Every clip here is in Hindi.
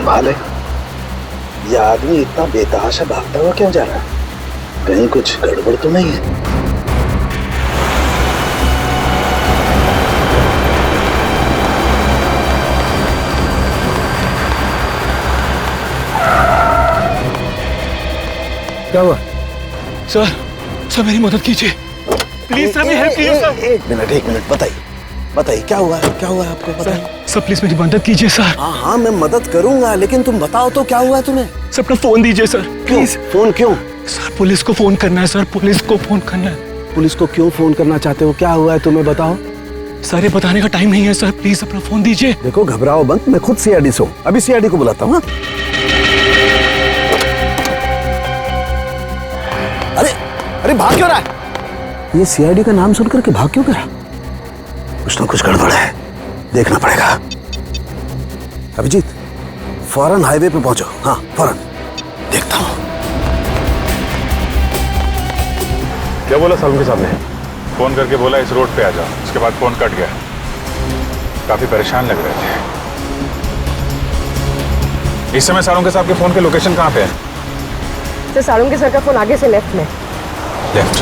कमाल है, ये आदमी इतना बेतहाशा भागता हुआ क्यों जा रहा है? कहीं कुछ गड़बड़ तो नहीं है? क्या हुआ? सर मेरी मदद कीजिए प्लीज सर, मेरी हेल्प कीजिए सर। एक मिनट बताइए क्या हुआ है आपको? बताइए सर प्लीज मेरी मदद कीजिए सर। हाँ मैं मदद करूंगा, लेकिन तुम बताओ तो क्या हुआ है तुम्हें? सर अपना फोन दीजिए सर प्लीज। फोन क्यों? सर पुलिस को फोन करना है सर, पुलिस को फोन करना है। पुलिस को क्यों फोन करना चाहते हो? क्या हुआ है तुम्हें बताओ। सर ये बताने का टाइम नहीं है सर, प्लीज अपना फोन दीजिए। देखो घबराओ मत, मैं खुद सीआईडी से हूँ, अभी सीआईडी को बुलाता हूँ। अरे भाग क्यों रहा है? ये सीआईडी का नाम सुनकर के भाग क्यों रहा? कुछ ना कुछ गड़बड़ है, देखना पड़ेगा। अभिजीत फौरन हाईवे पे पहुंचो। हाँ फौरन, देखता हूं। क्या बोला सालुंके साहब ने? फोन करके बोला इस रोड पे आ जाओ, उसके बाद फोन कट गया। काफी परेशान लग रहे थे। इस समय सालुंके साहब के फोन के लोकेशन कहाँ पे है? सर सालुंके सर का फोन आगे से लेफ्ट में। लेफ्ट।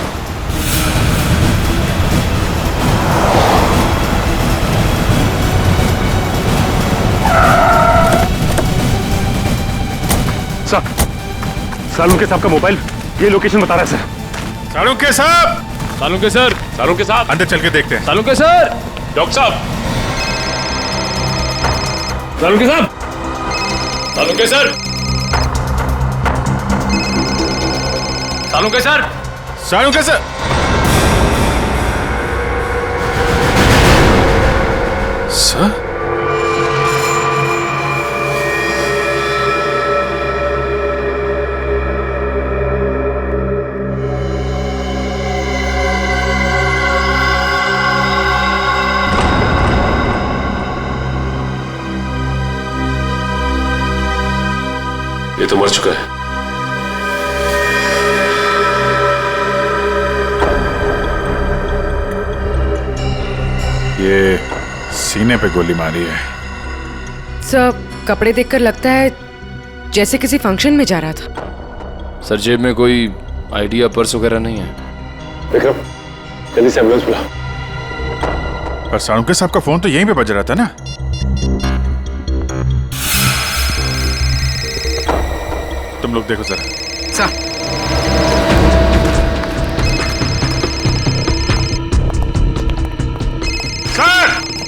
सर सालुंके साहब का मोबाइल ये लोकेशन बता रहा है सर। सालुंके साहब! सालुंके साहब अंदर चल के देखते हैं। सालुंके सर! डॉक्टर साहब! सालुंके साहब! Salunke sir! Salunke sir! Salunke sir! Sir? ये तो मर चुका है। ये सीने पे गोली मारी है। सर कपड़े देखकर लगता है जैसे किसी फंक्शन में जा रहा था। सर जेब में कोई आईडी या पर्स वगैरह नहीं है। विक्रम जल्दी से एम्बुलेंस बुला। पर सालुंके साहब का फोन तो यहीं पे बज रहा था ना? तुम लोग देखो जरा। Sir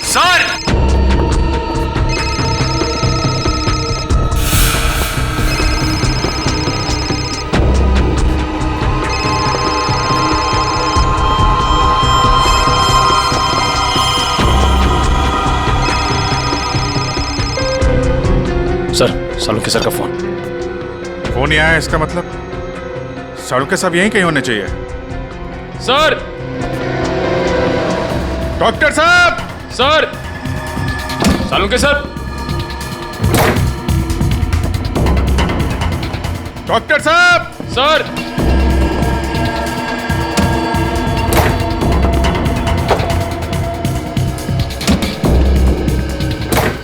sir! Sir Salunke sir का फोन फोन ही आया, इसका मतलब सालुंके साहब यहीं कहीं होने चाहिए। सर! डॉक्टर साहब! सर! सालुंके सर! डॉक्टर साहब! Sir!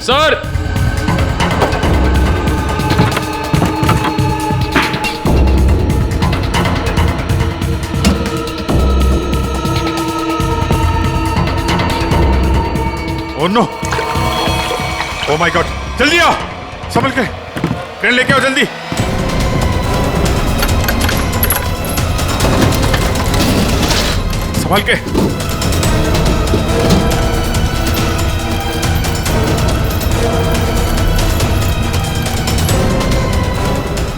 Sir! Oh no! Oh my god! जल्दी आओ, संभल के ट्रेन लेके आओ जल्दी। संभल के।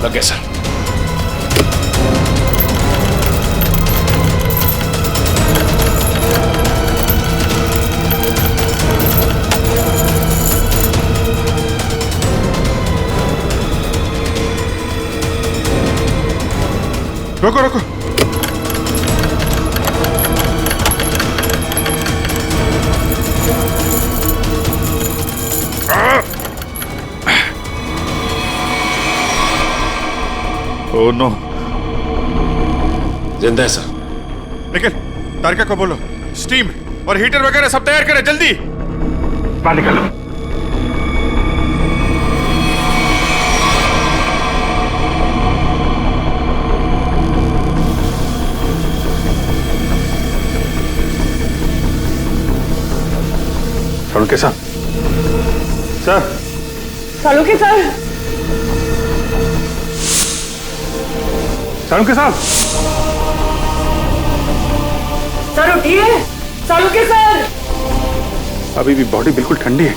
लग गया सर। रोको रोको। Oh no! जिंदा है सर। निखिल, तारिका को बोलो स्टीम और हीटर वगैरह सब तैयार करें जल्दी। बाहर निकालो। सालुंके साहब, सर, सालुंके सर, सालुंके साहब, सर उठिए, सालुंके सर। अभी भी बॉडी बिल्कुल ठंडी है।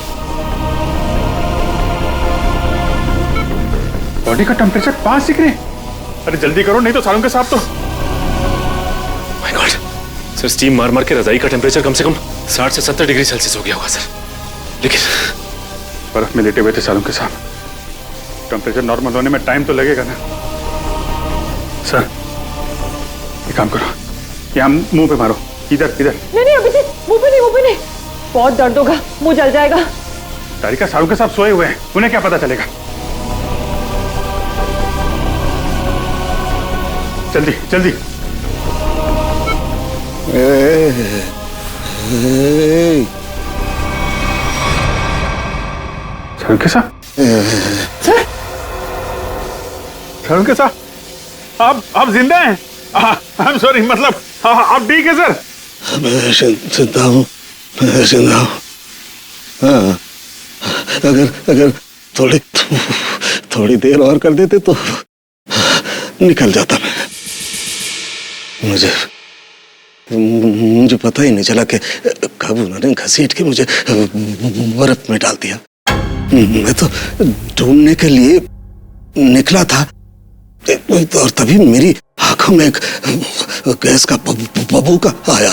बॉडी का टेम्परेचर 5 डिग्री। अरे जल्दी करो, नहीं तो सालुंके साहब तो। माय गॉड सर, स्टीम मार मार के रजाई का टेम्परेचर कम से कम 60 से 70 डिग्री सेल्सियस हो गया होगा सर। लेकिन बर्फ में लेटे हुए थे सालुंके साहब, टेम्परेचर नॉर्मल होने में टाइम तो लगेगा ना। सर एक काम करो, यहाँ मुंह पे मारो, इधर इधर। नहीं अभिजीत, मुंह पे नहीं, बहुत दर्द होगा, मुंह जल जाएगा। तारिका, सालुंके साहब सोए हुए हैं, उन्हें क्या पता चलेगा। जल्दी जल्दी। सालुंके साहब, सालुंके साहब, आप जिंदा हैं? आई एम सॉरी, मतलब आप ठीक है सर? मैं जिंदा हूँ, मैं जिंदा हूँ। हाँ, अगर थोड़ी देर और कर देते तो निकल जाता मैं। मुझे पता ही नहीं चला कि कब उन्होंने घसीट के मुझे बर्फ में डाल दिया। मैं तो ढूंढने के लिए निकला था और तभी मेरी आंखों में एक गैस का बबूका आया।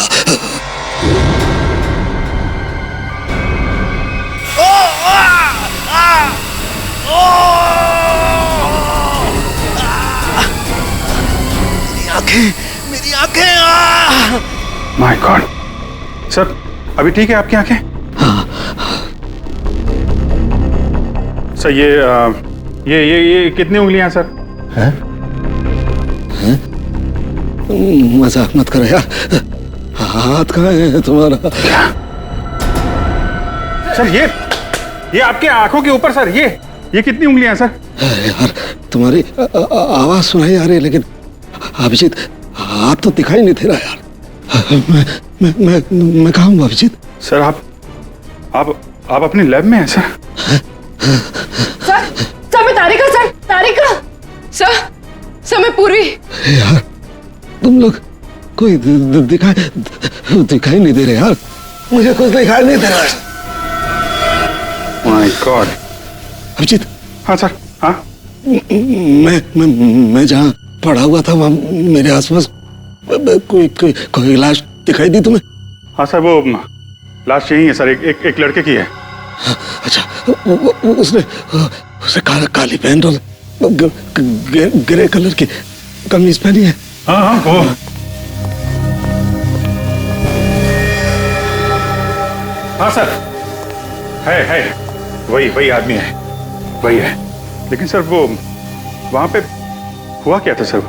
मेरी आंखें। माय गॉड सर, अभी ठीक है आपकी आंखें? सर ये कितनी उंगलियां हैं सर? हैं? मजाक मत करो यार, हाथ कहाँ है तुम्हारा? सर ये आपके आंखों के ऊपर सर, ये कितनी उंगलियां हैं सर? यार तुम्हारी आवाज सुनाई आ रही है, लेकिन अभिजीत हाथ तो दिखाई नहीं दे रहा यार। मैं कहाँ हूँ अभिजीत? सर आप अपनी लैब में हैं सर? सर मैं तारिका सर मैं पूर्वी। यार तुम लोग कोई दिखाई नहीं दे रहे यार, मुझे कुछ दिखाई नहीं दे रहा है। My god. अभिजीत। हाँ सर, हाँ। मैं जहाँ पड़ा हुआ था वहाँ मेरे आसपास कोई लाश दिखाई दी तुम्हें? हाँ सर, वो लाश यही है सर, एक लड़के की है। अच्छा, उसने काली पैंट और ग्रे कलर की कमीज पहनी है। हाँ वो हाँ सर, है वही आदमी है, वही है। लेकिन सर वो वहां पे हुआ क्या था सर?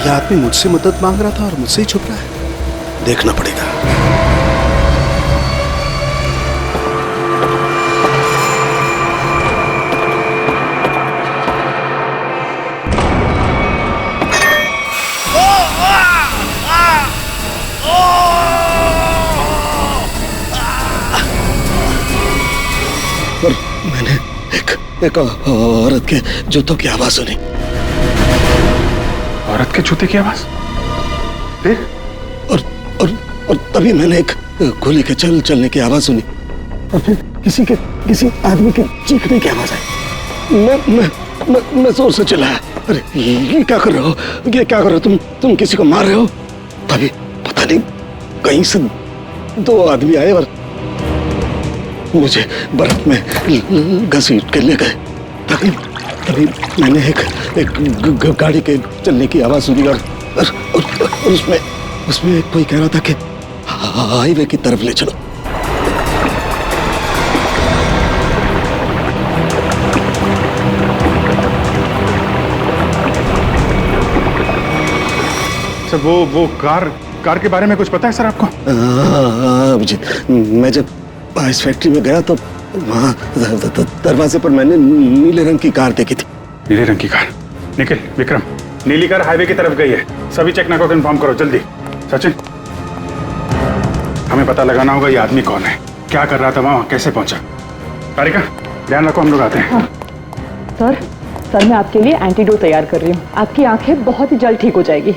यह आदमी मुझसे मदद मांग रहा था और मुझसे ही छुप रहा है, देखना पड़ेगा। और मैंने एक औरत के जूतों की आवाज सुनी। औरत के जूते की आवाज? फिर? और तभी मैंने एक गोली के चलने की आवाज सुनी, और फिर किसी आदमी के चीखने की आवाज आई। मैं जोर से चिल्लाया, अरे ये क्या कर रहे हो, ये क्या कर रहे हो तुम किसी को मार रहे हो? तभी पता नहीं कहीं से दो आदमी आए और मुझे बर्फ में घसीट के ले गए। तभी मैंने एक गाड़ी के चलने की आवाज सुनी और उसमें कोई कह रहा था कि हाईवे की तरफ ले चलो। सर वो कार के बारे में कुछ पता है सर आपको? अभिजीत, मैं जब इस फैक्ट्री में गया तो वहाँ दरवाजे पर मैंने नीले रंग की कार देखी थी। नीले रंग की कार? निखिल, विक्रम, नीली कार हाईवे की तरफ गई है। सभी चेकना को इन्फॉर्म करो जल्दी। सचिन, हमें पता लगाना होगा ये आदमी कौन है, क्या कर रहा था वहां, कैसे पहुंचा। कारिका, ध्यान रखो, हम लोग आते हैं। हाँ। सर मैं आपके लिए एंटीडोट तैयार कर रही हूँ। आपकी आंखें बहुत ही जल्द ठीक हो जाएगी।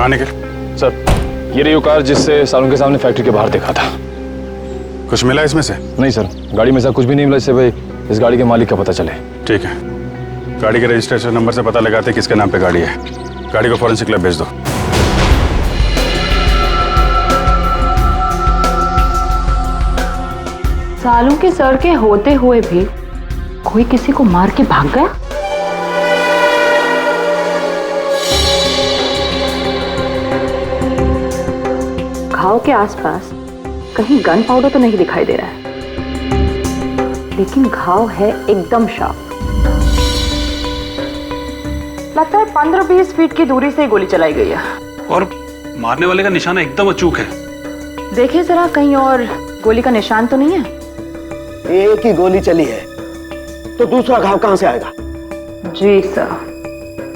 आने के सर, ये रही वो कार जिससे सालों के सामने फैक्ट्री के बाहर देखा था। कुछ मिला इसमें से? नहीं सर, गाड़ी में से कुछ भी नहीं मिला, इससे भाई इस गाड़ी के मालिक का पता चले। ठीक है, गाड़ी के रजिस्ट्रेशन नंबर से पता लगाते किसके नाम पे गाड़ी है। गाड़ी को फॉरेंसिक लैब भेज दो। सालों के सर के होते हुए भी कोई किसी को मार के भाग गया। घाव के आसपास कहीं गन पाउडर तो नहीं दिखाई दे रहा है, लेकिन घाव है एकदम शार्प। लगता है 15-20 फीट की दूरी से गोली चलाई गई है। और मारने वाले का निशाना एकदम अचूक है। देखिए जरा, कहीं और गोली का निशान तो नहीं है? एक ही गोली चली है तो दूसरा घाव कहां से आएगा? जी सर,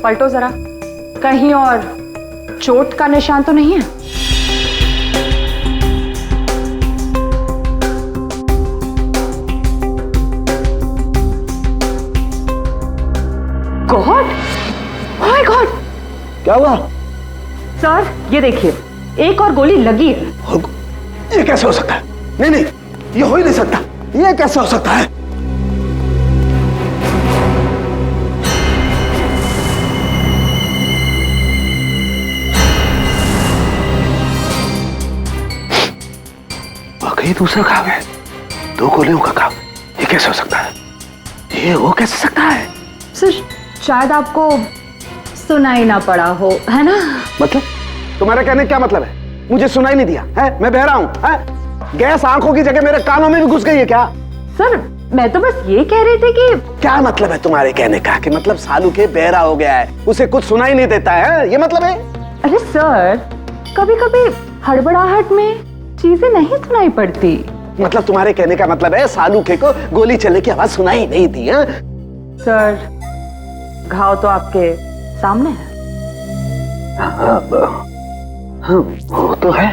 पलटो जरा, कहीं और चोट का निशान तो नहीं है? गॉड, ओह माय गॉड, क्या हुआ? सर ये देखिए, एक और गोली लगी है। ये कैसे हो सकता है? नहीं, ये हो ही नहीं सकता। ये कैसे हो सकता है? वाकई दूसरा घाव है, 2 गोलियों का घाव। ये कैसे हो सकता है? ये हो कैसे सकता है? सर शायद आपको सुनाई ना पड़ा हो, है ना? मतलब तुम्हारे कहने क्या मतलब है? मुझे सुनाई नहीं दिया है? मैं बहरा हूं है? गैस आंखों की जगह मेरे कानों में भी घुस गई है क्या? सर मैं तो बस ये कह रही थी कि क्या मतलब है तुम्हारे कहने का? कि मतलब सालू के बहरा हो गया है, उसे कुछ सुनाई नहीं देता है, ये मतलब है? अरे सर, कभी कभी हड़बड़ाहट में चीजें नहीं सुनाई पड़ती। मतलब तुम्हारे कहने का मतलब है सालू के को गोली चलने की आवाज सुनाई नहीं दी है? सर घाव तो आपके सामने है। हाँ, वो तो है,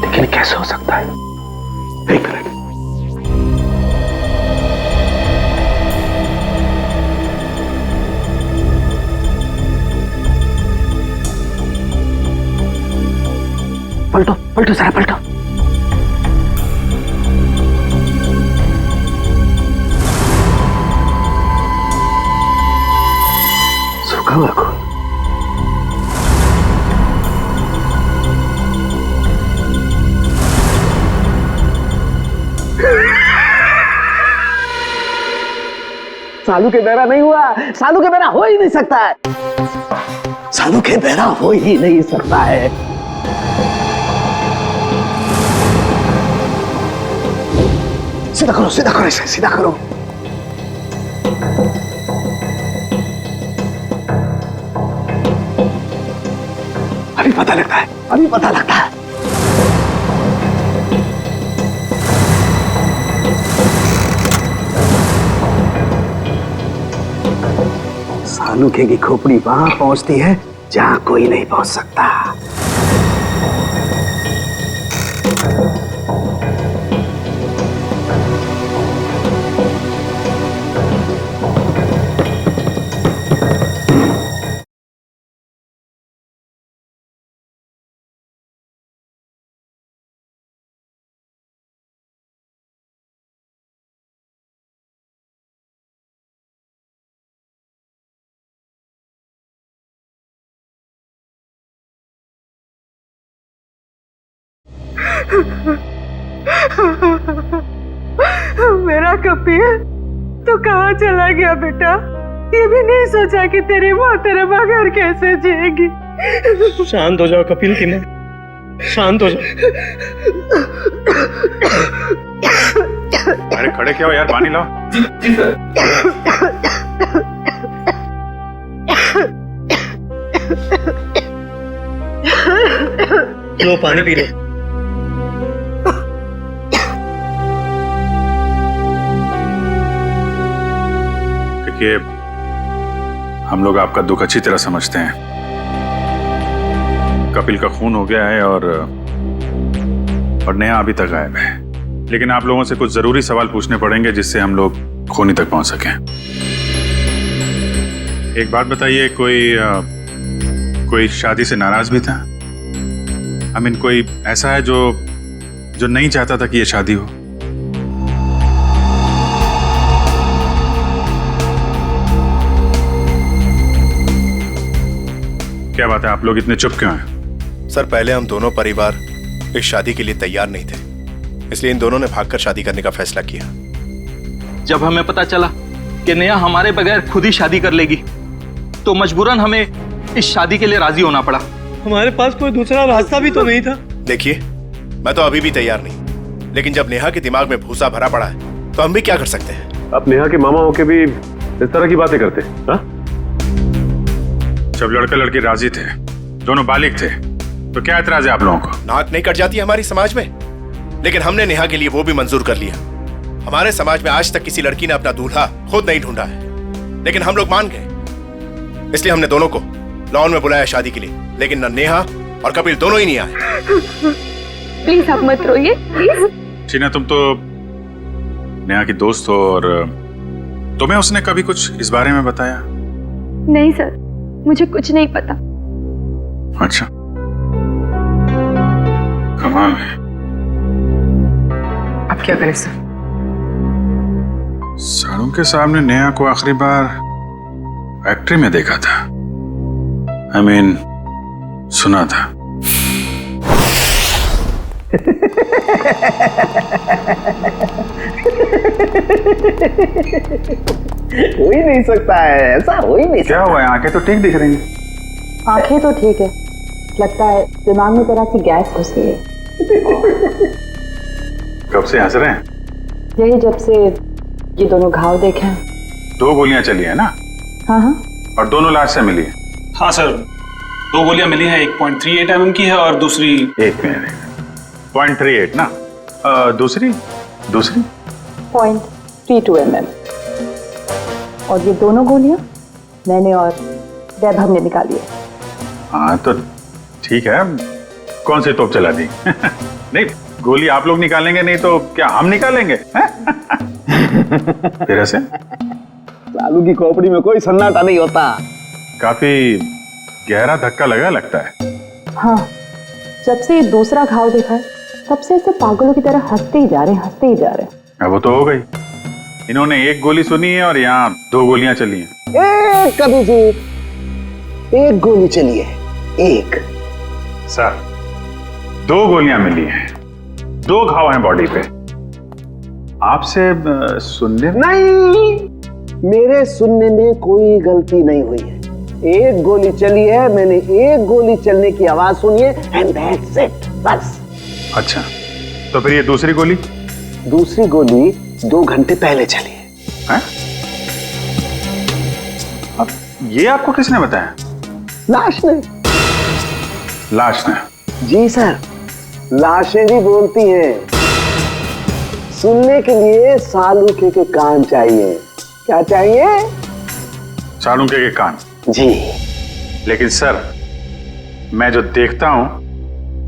लेकिन कैसे हो सकता है? एक मिनट। पलटो जरा, पलटो। सूखा हुआ खून। सालू के बहरा नहीं हुआ। सालू के बहरा हो ही नहीं सकता है। सालू के बहरा हो ही नहीं सकता है। सीधा करो, सीधा करो, इसे सीधा करो। अभी पता लगता है, अभी पता लगता है। सालूके की खोपड़ी वहां पहुंचती है जहां कोई नहीं पहुंच सकता। मेरा कपिल, तू कहाँ चला गया बेटा? ये भी नहीं सोचा कि तेरी माँ तेरे बगैर कैसे जिएगी? शांत हो जाओ कपिल की माँ, शांत हो जाओ। अरे खड़े क्या हो यार, पानी लाओ। जी सर। लो पानी पी लो। देखिए, हम लोग आपका दुख अच्छी तरह समझते हैं। कपिल का खून हो गया है और नेहा अभी तक गायब है, लेकिन आप लोगों से कुछ जरूरी सवाल पूछने पड़ेंगे जिससे हम लोग खूनी तक पहुंच सकें। एक बात बताइए, कोई शादी से नाराज भी था? आई मीन, कोई ऐसा है जो नहीं चाहता था कि ये शादी हो? क्या बात है, आप लोग इतने चुप क्यों हैं? सर, पहले हम दोनों परिवार इस शादी के लिए तैयार नहीं थे, इसलिए इन दोनों ने भागकर शादी करने का फैसला किया। जब हमें पता चला कि नेहा हमारे बगैर खुद ही शादी कर लेगी, तो मजबूरन हमें इस शादी के लिए राजी होना पड़ा। हमारे पास कोई दूसरा रास्ता भी तो नहीं था। देखिए, मैं तो अभी भी तैयार नहीं, लेकिन जब नेहा के दिमाग में भूसा भरा पड़ा है तो हम भी क्या कर सकते हैं? आप नेहा के मामा होके भी इस तरह की बातें करते हैं? हाँ? जब लड़का लड़की राजी थे, दोनों बालिग थे, तो क्या एतराज है आप लोगों को? नाक नहीं कट जाती हमारी समाज में, लेकिन हमने नेहा के लिए वो भी मंजूर कर लिया। हमारे समाज में आज तक किसी लड़की ने अपना दूल्हा खुद नहीं ढूंढा है, लेकिन हम लोग मान गए, इसलिए हमने दोनों को लॉन में बुलाया शादी के लिए, लेकिन न नेहा और कपिल दोनों ही नहीं आए। प्लीज आप मत रोइए, प्लीज। टीना, तुम तो नेहा की दोस्त हो, और तुम्हें उसने कभी कुछ इस बारे में बताया? नहीं सर, मुझे कुछ नहीं पता। अच्छा, कमाल है। अब क्या करें सर? सालों के सामने नेहा को आखिरी बार फैक्ट्री में देखा था। आई मीन, सुना था। हो ही नहीं सकता है, ऐसा हो ही नहीं। क्या हुआ है? आंखें तो ठीक दिख रही हैं। आंखें तो ठीक है, लगता है दिमाग में जरा सी गैस घुस गई है। कब से हंस रहे हैं? यही जब से ये दोनों घाव देखे हैं। 2 गोलियां चली है ना? हाँ हाँ। और दोनों लाश से मिली है? हाँ सर, 2 गोलियां मिली हैं, 1.38 mm की है और दूसरी 0.38 ना? दूसरी 0.32 mm। और ये दोनों गोलियां मैंने और वैभव ने निकाली है। हाँ तो ठीक है, कौन सी तोप चला दी? नहीं, गोली आप लोग निकालेंगे नहीं तो क्या हम निकालेंगे? फिर ऐसे लालू की खोपड़ी में कोई सन्नाटा नहीं होता। काफी गहरा धक्का लगा लगता है। हाँ, जब से ये दूसरा घाव देखा है तब से ऐसे पागलों की तरह हंसते ही जा रहे हैं। अब वो तो हो गई, इन्होंने 1 गोली सुनी है और यहाँ 2 गोलियां चली हैं। एक कभी जी 1 गोली चली है, 1। सर, 2 गोलियां मिली हैं, 2 घाव हैं बॉडी पे। आपसे सुनने नहीं, मेरे सुनने में कोई गलती नहीं हुई है। 1 गोली चली है, मैंने 1 गोली चलने की आवाज सुनी है, एंड दैट्स इट, बस। अच्छा, तो फिर ये दूसरी गोली? दूसरी गोली 2 घंटे पहले चली है। अब ये आपको किसने बताया? लाश ने। लाश ने? जी सर, लाशें भी बोलती हैं। सुनने के लिए सालूके के कान चाहिए। क्या चाहिए? सालूके के कान? जी। लेकिन सर, मैं जो देखता हूं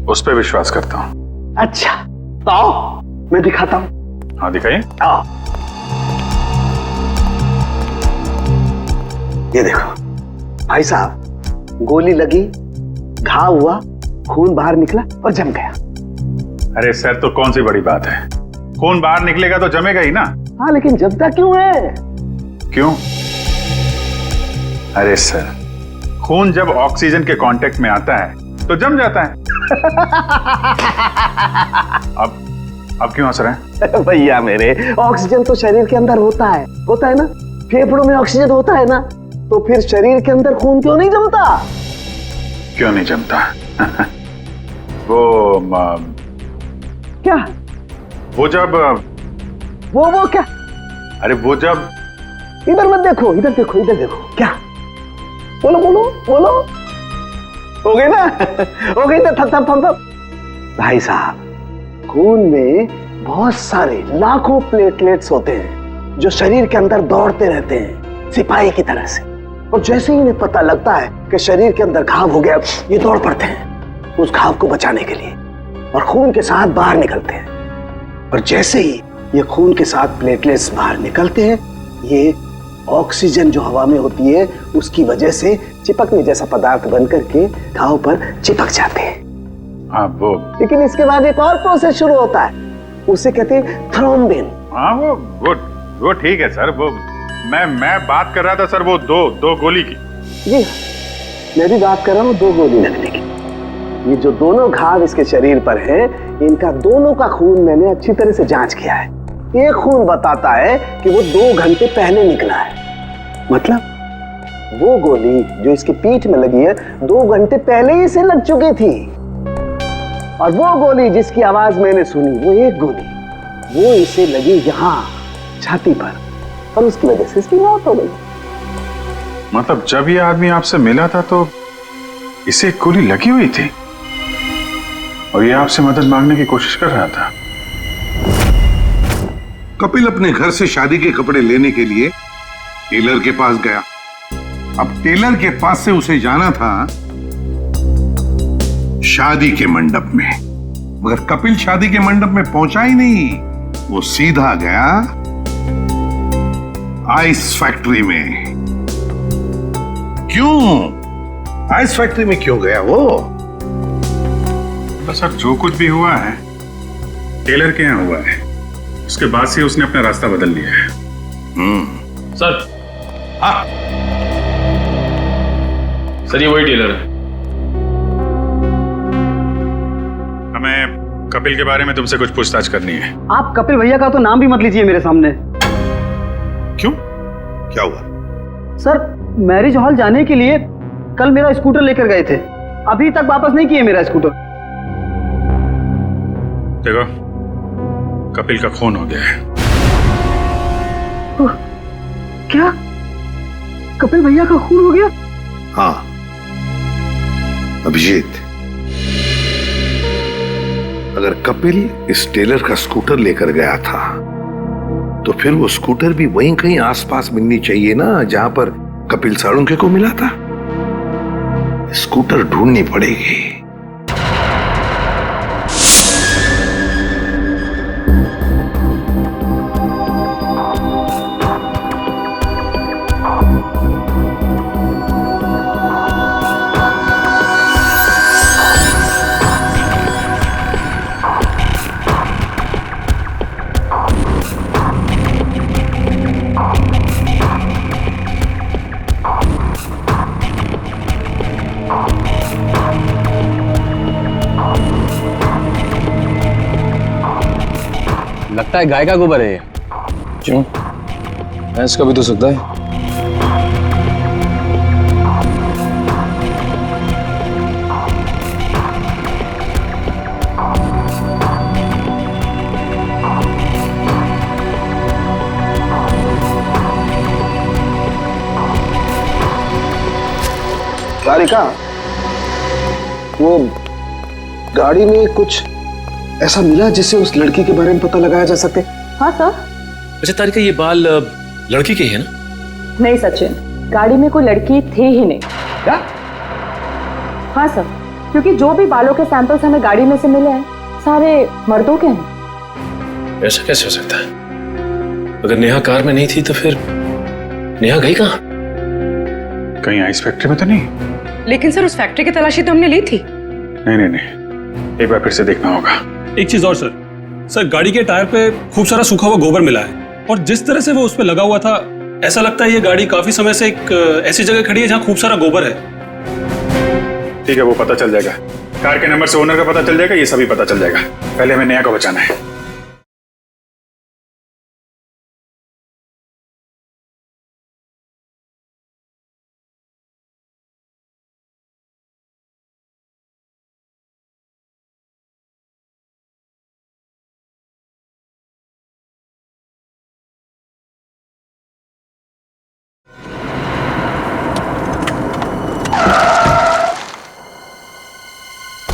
उस पर विश्वास करता हूं। अच्छा, तो आओ मैं दिखाता हूं। हाँ दिखाइए। आओ, ये देखो भाई साहब, गोली लगी, घाव हुआ, खून बाहर निकला और जम गया। अरे सर, तो कौन सी बड़ी बात है, खून बाहर निकलेगा तो जमेगा ही ना। हाँ, लेकिन जमता क्यों है? क्यों? अरे सर, खून जब ऑक्सीजन के कांटेक्ट में आता है तो जम जाता है। अब क्यों हंस रहे हैं? भैया मेरे, ऑक्सीजन तो शरीर के अंदर होता है ना? फेफड़ों में ऑक्सीजन होता है ना, तो फिर शरीर के अंदर खून क्यों नहीं जमता? क्यों नहीं जमता? वो क्या? वो जब वो क्या? अरे वो जब इधर मत देखो, इधर देखो, इधर देखो। क्या? बोलो बोलो बोलो। हो गई ना? हो गई ना? थप। भाई साहब, खून में बहुत सारे लाखों प्लेटलेट्स होते हैं जो शरीर के अंदर दौड़ते रहते हैं सिपाही की तरह से। और जैसे ही इन्हें पता लगता है कि शरीर के अंदर घाव हो गया, ये दौड़ पड़ते हैं उस घाव को बचाने के लिए और खून के साथ बाहर निकलते हैं। और जैसे ही ये खून के साथ प्लेटलेट्स बाहर निकलते हैं, ये ऑक्सीजन जो हवा में होती है उसकी वजह से चिपकने जैसा पदार्थ बन करके घाव पर चिपक जाते हैं। हाँ वो, लेकिन इसके बाद एक और प्रोसेस शुरू होता है, उसे कहते हैं थ्रोम्बिन। हाँ वो ठीक है सर। वो मैं बात कर रहा था सर, वो दो गोली की। जी मैं भी बात कर रहा हूँ 2 गोली लगने की। ये जो दोनों घाव इसके शरीर पर है, इनका दोनों का खून मैंने अच्छी तरह से जांच किया है। एक खून बताता है कि वो 2 घंटे पहले निकला है। मतलब वो गोली जो इसकी पीठ में लगी है 2 घंटे पहले ही इसे लग चुकी थी। और वो गोली जिसकी आवाज मैंने सुनी, वो एक गोली, वो इसे लगी यहाँ छाती पर और उसकी वजह से इसकी मौत हो गई। मतलब जब ये आदमी आपसे मिला था तो इसे एक गोली लगी हुई थी और ये आपसे मदद मांगने की कोशिश कर रहा था। कपिल अपने घर से शादी के कपड़े लेने के लिए टेलर के पास गया। अब टेलर के पास से उसे जाना था शादी के मंडप में, मगर कपिल शादी के मंडप में पहुंचा ही नहीं। वो सीधा गया आइस फैक्ट्री में। क्यों आइस फैक्ट्री में क्यों गया वो? तो सर जो कुछ भी हुआ है टेलर के यहाँ हुआ है, उसके बाद से उसने अपना रास्ता बदल लिया है। सर। हाँ सर ये वही टेलर है। हमें कपिल के बारे में तुमसे कुछ पूछताछ करनी है। आप कपिल भैया का तो नाम भी मत लीजिए मेरे सामने। क्यों, क्या हुआ? सर मैरिज हॉल जाने के लिए कल मेरा स्कूटर लेकर गए थे, अभी तक वापस नहीं किए मेरा स्कूटर। देखो कपिल का खून हो गया है। क्या कपिल भैया का खून हो गया? हाँ अभिजीत, अगर कपिल इस टेलर का स्कूटर लेकर गया था तो फिर वो स्कूटर भी वहीं कहीं आसपास मिलनी चाहिए ना जहां पर कपिल साळुंखे को मिला था। स्कूटर ढूंढनी पड़ेगी। लगता है गाय का गोबर है ये। क्यों? भैंस का भी तो सकता है। तारिका, वो गाड़ी में कुछ ऐसा मिला जिससे उस लड़की के बारे में पता लगाया जा सके? हाँ सर। अच्छा तारिका, ये बाल लड़की के ही है ना? नहीं सचिन, गाड़ी में कोई लड़की थी ही नहीं। क्या? हाँ सर, क्योंकि जो भी बालों के सैंपल्स हमें गाड़ी में से मिले हैं सारे मर्दों के हैं। ऐसा कैसे हो सकता है? अगर नेहा कार में नहीं थी तो फिर नेहा गई कहाँ? कहीं आइस फैक्ट्री में तो नहीं? लेकिन सर उस फैक्ट्री की तलाशी तो हमने ली थी। नहीं, एक बार फिर से देखना होगा। एक चीज और सर, गाड़ी के टायर पे खूब सारा सूखा हुआ गोबर मिला है और जिस तरह से वो उस पे लगा हुआ था, ऐसा लगता है ये गाड़ी काफी समय से एक ऐसी जगह खड़ी है जहां खूब सारा गोबर है। ठीक है, वो पता चल जाएगा। कार के नंबर से ओनर का पता चल जाएगा, ये सभी पता चल जाएगा। पहले हमें नेहा को बचाना है।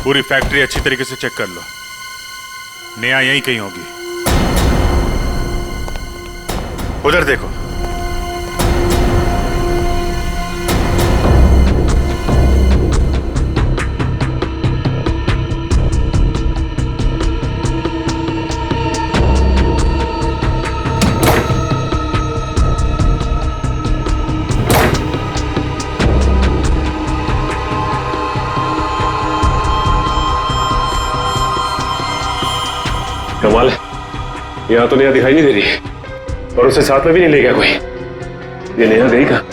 पूरी फैक्ट्री अच्छी तरीके से चेक कर लो, नेहा यहीं कहीं होगी। उधर देखो। कमाल है, यहाँ तो नेहा दिखाई नहीं दे रही और उसे साथ में भी नहीं ले गया कोई। ये नेहा गई कहाँ?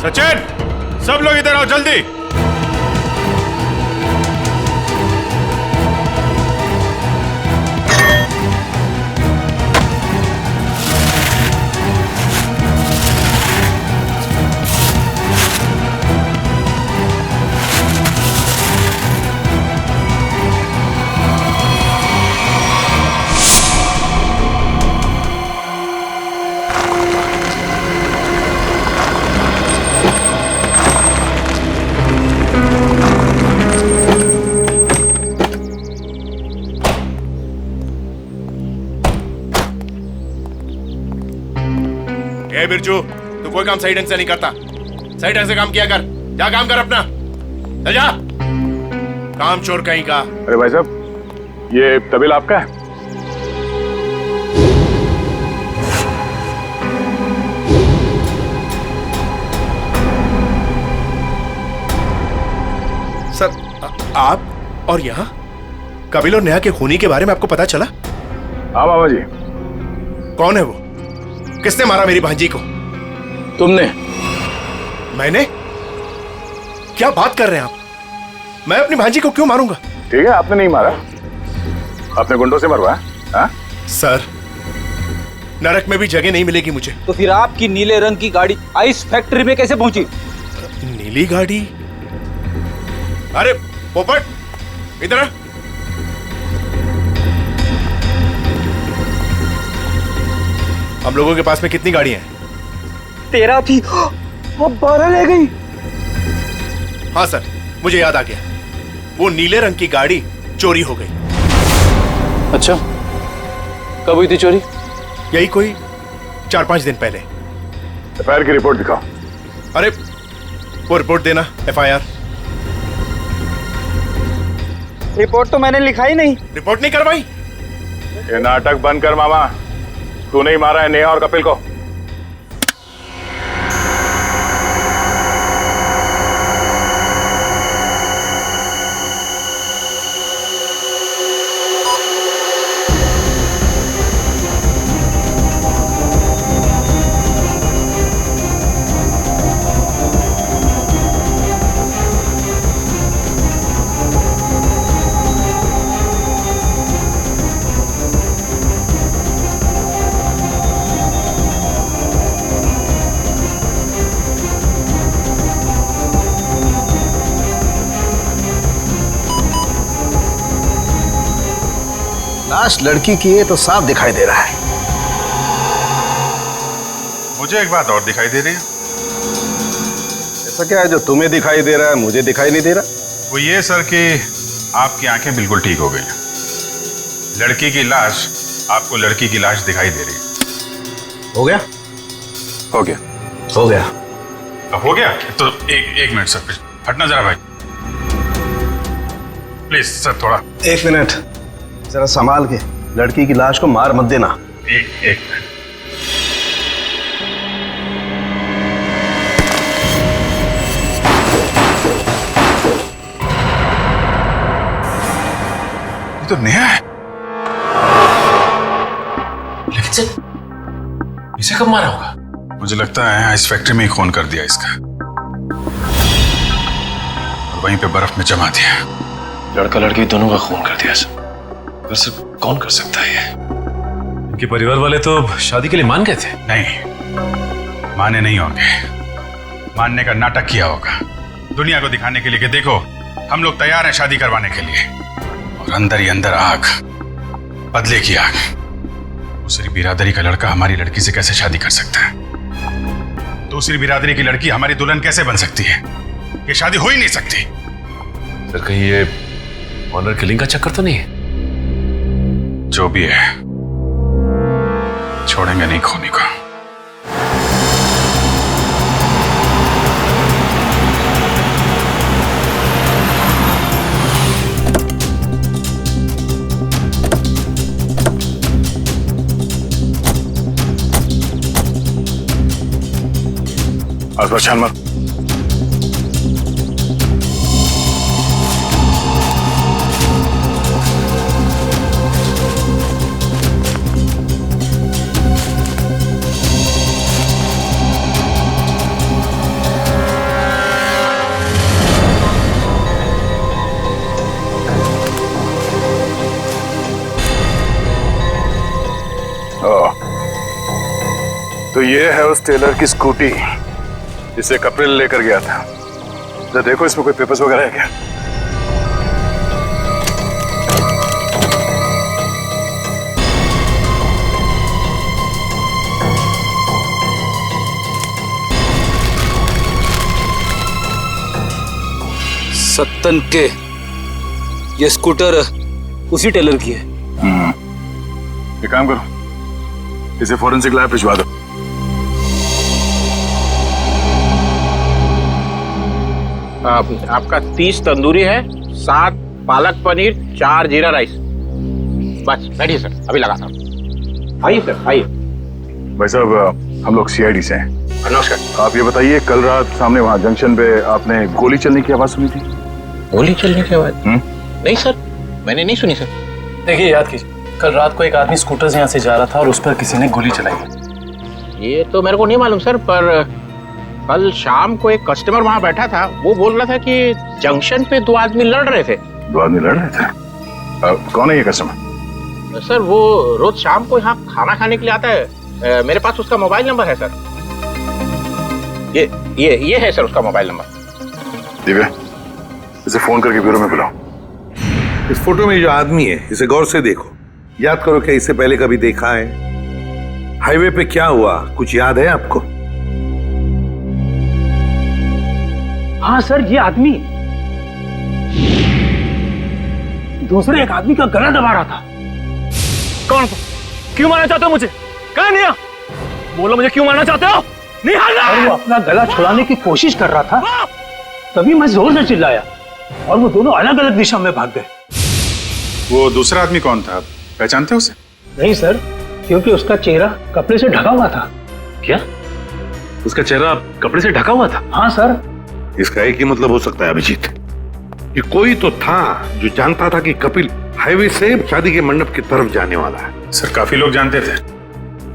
सचिन, सब लोग इधर आओ जल्दी। ए बिरजू, तू कोई काम सही ढंग से नहीं करता। सही ढंग से काम किया कर। जा काम कर अपना। चल जा। काम चोर कहीं का। अरे भाई साहब, ये तबेला आपका है? सर, आप और यहाँ कपिल और नेहा के खूनी के बारे में आपको पता चला? हाँ बाबा जी। कौन है वो? किसने मारा मेरी भांजी को? तुमने। मैंने? क्या बात कर रहे हैं आप? मैं अपनी भांजी को क्यों मारूंगा? ठीक है, आपने नहीं मारा, अपने गुंडों से मरवाया। हाँ? सर, नरक में भी जगह नहीं मिलेगी मुझे। तो फिर आपकी नीले रंग की गाड़ी आइस फैक्ट्री में कैसे पहुंची? नीली गाड़ी? अरे पोपट, इधर आ। हम लोगों के पास में कितनी गाड़ियां हैं? 13 थी, अब 12 ले गई। हाँ सर, मुझे याद आ गया। वो नीले रंग की गाड़ी चोरी हो गई। अच्छा, कब हुई थी चोरी? यही कोई 4-5 दिन पहले। एफआईआर की रिपोर्ट दिखाओ। अरे वो रिपोर्ट देना। एफआईआर रिपोर्ट तो मैंने लिखा ही नहीं। रिपोर्ट नहीं करवाई? ये नाटक बंद कर मामा। तू नहीं मारा है नेहा और कपिल को? लाश लड़की की है तो साफ दिखाई दे रहा है। मुझे एक बात और दिखाई दे रही है। ऐसा क्या है जो तुम्हें दिखाई दे रहा है मुझे दिखाई नहीं दे रहा? वो ये सर कि आपकी आंखें बिल्कुल ठीक हो गई हैं। लड़की की लाश आपको लड़की की लाश दिखाई दे रही है। हो गया? हो गया। हो गया। हो गया तो एक मिनट सर, हटना जरा भाई, प्लीज सर, थोड़ा 1 मिनट जरा संभाल के। लड़की की लाश को मार मत देना। एक मिनट। ये तो नेहा है। लेकिन सर इसे कब मारा होगा? मुझे लगता है आइस फैक्ट्री में ही खून कर दिया इसका और वहीं पे बर्फ में जमा दिया। लड़का लड़की दोनों का खून कर दिया सर। वैसे कौन कर सकता है ये? इनके परिवार वाले तो शादी के लिए मान गए थे। नहीं, माने नहीं होंगे। मानने का नाटक किया होगा दुनिया को दिखाने के लिए कि देखो हम लोग तैयार हैं शादी करवाने के लिए। और अंदर ही अंदर आग, बदले की आग। दूसरी बिरादरी का लड़का हमारी लड़की से कैसे शादी कर सकता है? दूसरी बिरादरी की लड़की हमारी दुल्हन कैसे बन सकती है? ये शादी हो ही नहीं सकती। सर कहीं ये ऑनर किलिंग का चक्कर तो नहीं है? जो भी है छोड़ेंगे नहीं खूनी को। आसपास छान मार। तो ये है उस टेलर की स्कूटी जिसे कपिल लेकर गया था। जरा देखो इसमें कोई पेपर्स वगैरह है क्या? सत्तन के ये स्कूटर उसी टेलर की है। एक काम करो, इसे फोरेंसिक लैब भिजवा दो। आपका 30 तंदूरी है, 7 पालक पनीर, 4 जीरा राइस। बस बैठिए सर, अभी लगाता हूँ। आइए सर, आइए। भाई साहब हम लोग सीआईडी से हैं। नमस्कार। आप ये बताइए, कल रात सामने वहाँ जंक्शन पे आपने गोली चलने की आवाज सुनी थी? गोली चलने की आवाज? नहीं सर, मैंने नहीं सुनी सर। देखिए याद कीजिए, कल रात को एक आदमी स्कूटर से यहाँ से जा रहा था और उस पर किसी ने गोली चलाई। ये तो मेरे को नहीं मालूम सर, पर कल शाम को एक कस्टमर वहाँ बैठा था, वो बोल रहा था कि जंक्शन पे 2 आदमी लड़ रहे थे। 2 आदमी लड़ रहे थे? कौन है ये कस्टमर? सर वो रोज शाम को यहाँ खाना खाने के लिए आता है। मेरे पास उसका मोबाइल नंबर है सर। ये है सर उसका मोबाइल नंबर। दिव्या, इसे फोन करके ब्यूरो में बुलाओ। इस फोटो में जो आदमी है इसे गौर से देखो। याद करो क्या इसे पहले कभी देखा है? हाईवे पे क्या हुआ कुछ याद है आपको? हाँ सर, ये आदमी दूसरे एक आदमी का गला दबा रहा था। कौन? क्यों मारना चाहते हो मुझे? कहाँ नहीं? बोलो मुझे क्यों मारना चाहते हो? नहीं और वो अपना गला छुड़ाने की कोशिश कर रहा था, तभी मैं जोर से चिल्लाया और वो दोनों अलग अलग दिशा में भाग गए। वो दूसरा आदमी कौन था? आप पहचानते हो उसे? नहीं सर, क्योंकि उसका चेहरा कपड़े से ढका हुआ था। क्या? उसका चेहरा कपड़े से ढका हुआ था? हाँ सर। इसका एक ही मतलब हो सकता है अभिजीत, कि कोई तो था जो जानता था कि कपिल हाईवे से शादी के मंडप की तरफ जाने वाला है। सर काफी लोग जानते थे।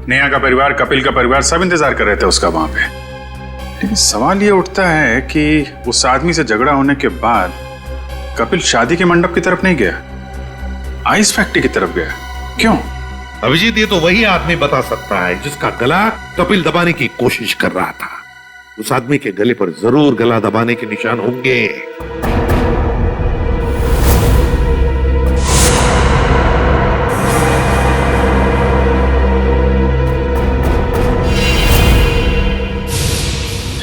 नेहा का परिवार, कपिल का परिवार, सब इंतजार कर रहे थे उसका वहां पे। लेकिन सवाल ये उठता है कि उस आदमी से झगड़ा होने के बाद कपिल शादी के मंडप की तरफ नहीं गया, आइस फैक्ट्री की तरफ गया। क्यों? अभिजीत, ये तो वही आदमी बता सकता है जिसका गला कपिल दबाने की कोशिश कर रहा था। उस आदमी के गले पर जरूर गला दबाने के निशान होंगे।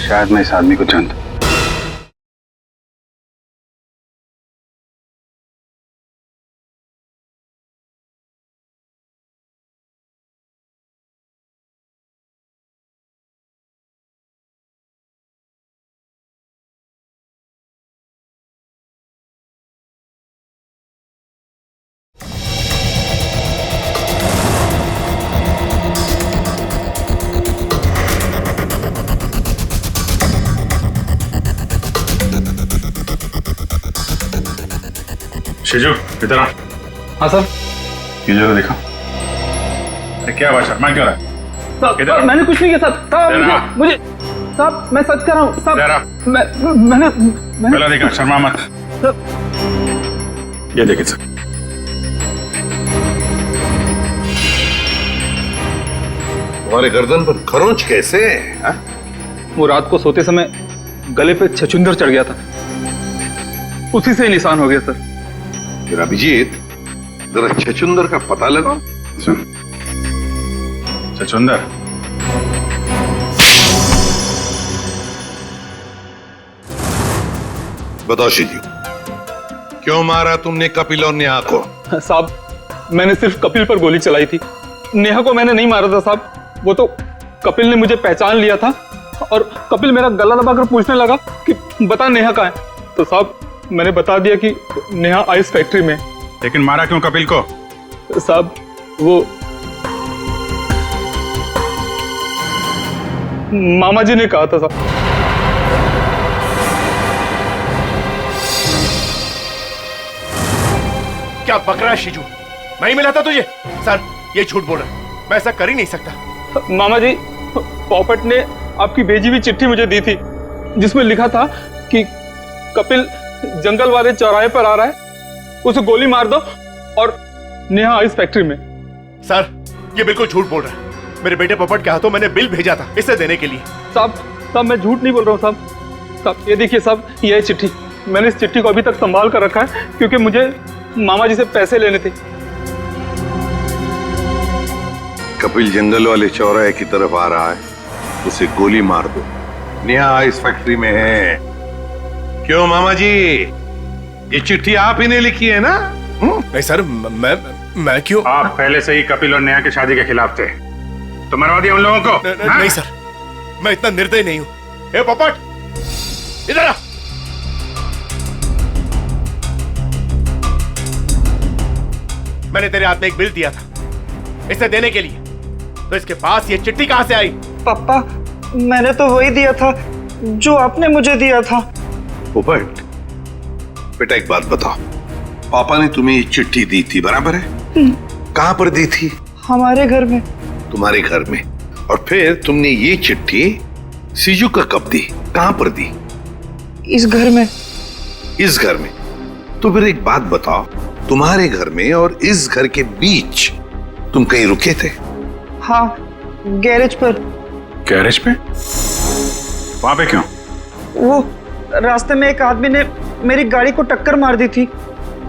शायद मैं इस आदमी को जानता हूं। शिजू, इधर आ। हाँ सर। ये जरा देखो। अरे क्या बात शर्मा क्यों रहा है? साहब मैंने कुछ नहीं किया साहब। साहब मुझे साहब मैं सच कर रहा हूँ साहब। मैंने पहला देखा शर्मा मत। ये देखिए सर। तुम्हारे गर्दन पर खरोंच कैसे है? वो रात को सोते समय गले पे छछूंदर चढ़ गया था, उसी से निशान हो गया सर। फिर अभिजीत जरा छछूंदर का पता लगाओ। सुन छछूंदर, बताओ शिजू, क्यों मारा तुमने कपिल और नेहा को? साहब मैंने सिर्फ कपिल पर गोली चलाई थी, नेहा को मैंने नहीं मारा था साहब। वो तो कपिल ने मुझे पहचान लिया था और कपिल मेरा गला दबाकर पूछने लगा कि बता नेहा कहाँ है। तो साहब मैंने बता दिया कि नेहा आइस फैक्ट्री में। लेकिन मारा क्यों कपिल को? साहब वो मामा जी ने कहा था साहब। क्या बक रहा है शिजू? मैं ही मिला था तुझे? सर ये झूठ बोल रहा है, मैं ऐसा कर ही नहीं सकता। मामा जी, पॉपट ने आपकी भेजी हुई चिट्ठी मुझे दी थी जिसमें लिखा था कि कपिल जंगल वाले चौराहे पर आ रहा है, उसे गोली मार दो और नेहा आइस फैक्ट्री में। सर ये बिल्कुल झूठ बोल रहा है। मेरे बेटे पॉपट के हाथों मैंने बिल भेजा था इसे देने के लिए। साहब मैं झूठ नहीं बोल रहा हूँ साहब। साहब ये देखिए साहब, ये चिट्ठी, मैंने इस चिट्ठी को अभी तक संभाल कर रखा है क्योंकि मुझे मामा जी से पैसे लेने थे। कपिल जंगल वाले चौराहे की तरफ आ रहा है, उसे गोली मार दो। नेहा आइस फैक्ट्री में है। क्यों मामा जी, ये चिट्ठी आप ही ने लिखी है ना? नहीं सर, मैं क्यों? आप पहले से ही कपिल और नेहा की शादी के खिलाफ थे, तो मरवा दिया उन लोगों को। नहीं सर, मैं इतना निर्दयी नहीं हूं। ए पोपट इधर आ। मैंने तेरे हाथ में एक बिल दिया था इसे देने के लिए, तो इसके पास ये चिट्ठी कहां से आई? पापा मैंने तो वही दिया था जो आपने मुझे दिया था। पोपट बेटा एक बात बताओ, पापा ने तुम्हें ये चिट्ठी दी थी बराबर है? कहां पर दी थी? हमारे घर में। तुम्हारे घर में? और फिर तुमने ये चिट्ठी सीजू का कब दी? कहां पर दी? इस घर में। इस घर में? तो फिर एक बात बताओ, तुम्हारे घर में और इस घर के बीच तुम कहीं रुके थे? हाँ, गैरेज पर। गैरेज पे? वहां पे क्यों? वो रास्ते में एक आदमी ने मेरी गाड़ी को टक्कर मार दी थी।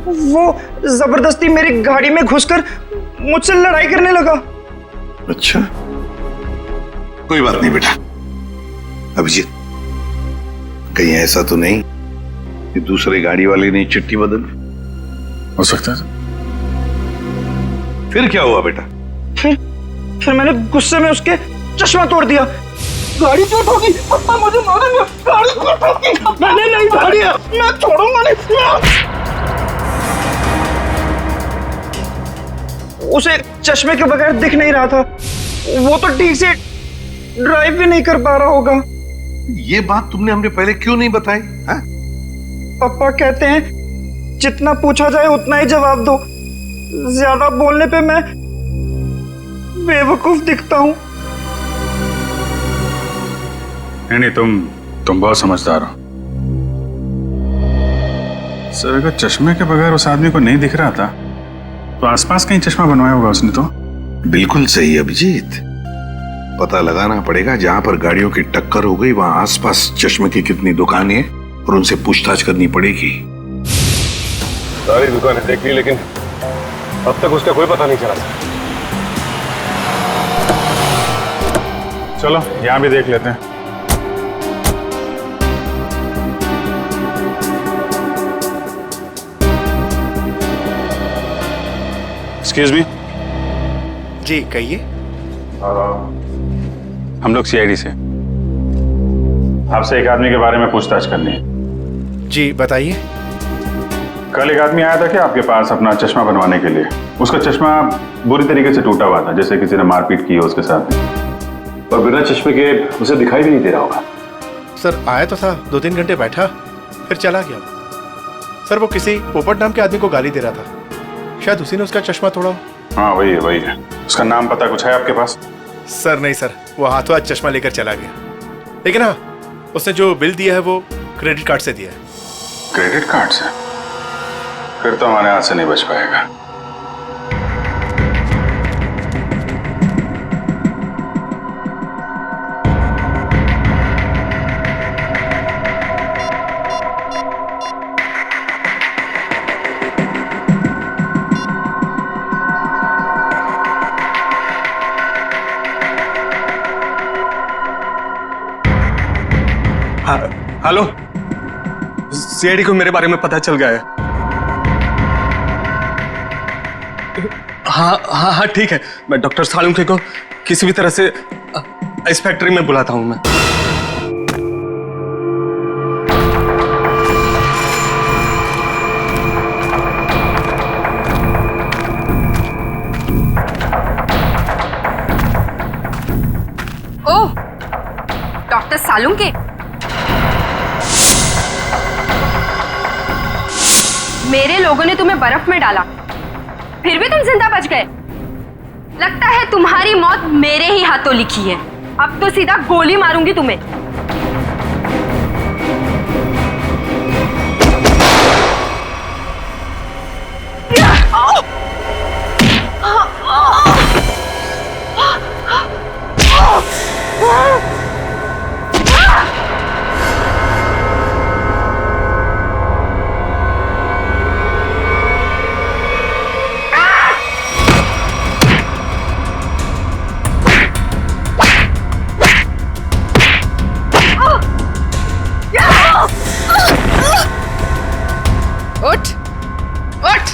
वो जबरदस्ती मेरी गाड़ी में घुसकर मुझसे लड़ाई करने लगा। अच्छा, कोई बात नहीं बेटा। अभिजीत, कहीं ऐसा तो नहीं कि दूसरे गाड़ी वाले ने चिट्ठी बदल? हो सकता है। फिर क्या हुआ बेटा? फिर मैंने गुस्से में उसके चश्मा तोड़ दिया। गाड़ी क्यों ठोकी? पापा मुझे मारेंगे। गाड़ी क्यों ठोकी? मैंने नहीं गाड़ी, मैं छोड़ूंगा नहीं। उसे चश्मे के बगैर दिख नहीं रहा था, वो तो ठीक से ड्राइव भी नहीं कर पा रहा होगा। ये बात तुमने हमने पहले क्यों नहीं बताई? हाँ? पापा कहते हैं जितना पूछा जाए उतना ही जवाब दो, ज्यादा बोलने पे मैं बेवकूफ दिखता हूँ। नहीं, तुम बहुत समझदार हो सर। अगर चश्मे के बगैर उस आदमी को नहीं दिख रहा था तो आसपास कहीं चश्मा बनवाया होगा उसने। तो बिल्कुल सही अभिजीत, पता लगाना पड़ेगा जहां पर गाड़ियों की टक्कर हो गई वहां आसपास चश्मे की कितनी दुकानें हैं और उनसे पूछताछ करनी पड़ेगी। सारी दुकानें देख ली लेकिन अब तक उसका कोई पता नहीं चला। चलो यहां भी देख लेते हैं। Excuse me. जी कहिए। हम लोग सीआईडी से, आपसे एक आदमी के बारे में पूछताछ करनी है। जी बताइए। कल एक आदमी आया था क्या आपके पास अपना चश्मा बनवाने के लिए? उसका चश्मा बुरी तरीके से टूटा हुआ था, जैसे किसी ने मारपीट की हो उसके साथ, और बिना चश्मे के उसे दिखाई भी नहीं दे रहा होगा। सर आया तो था, 2-3 घंटे बैठा फिर चला गया। सर वो किसी पोपट नाम के आदमी को गाली दे रहा था, शायद उसी ने उसका चश्मा तोड़ा हो। हाँ वही है वही है। उसका नाम पता कुछ है आपके पास? सर नहीं सर, वो हाथों हाथ चश्मा लेकर चला गया। लेकिन हाँ, उसने जो बिल दिया है वो क्रेडिट कार्ड से दिया है। क्रेडिट कार्ड से? फिर तो हमारे हाथ से नहीं बच पाएगा। हेलो, सीआईडी को मेरे बारे में पता चल गया है। हाँ ठीक है, मैं डॉक्टर सालुंके को किसी भी तरह से इस फैक्ट्री में बुलाता हूं मैं। ओह, डॉक्टर सालुंके, मेरे लोगों ने तुम्हें बर्फ में डाला, फिर भी तुम जिंदा बच गए। लगता है तुम्हारी मौत मेरे ही हाथों लिखी है। अब तो सीधा गोली मारूंगी तुम्हें। उठ, उठ।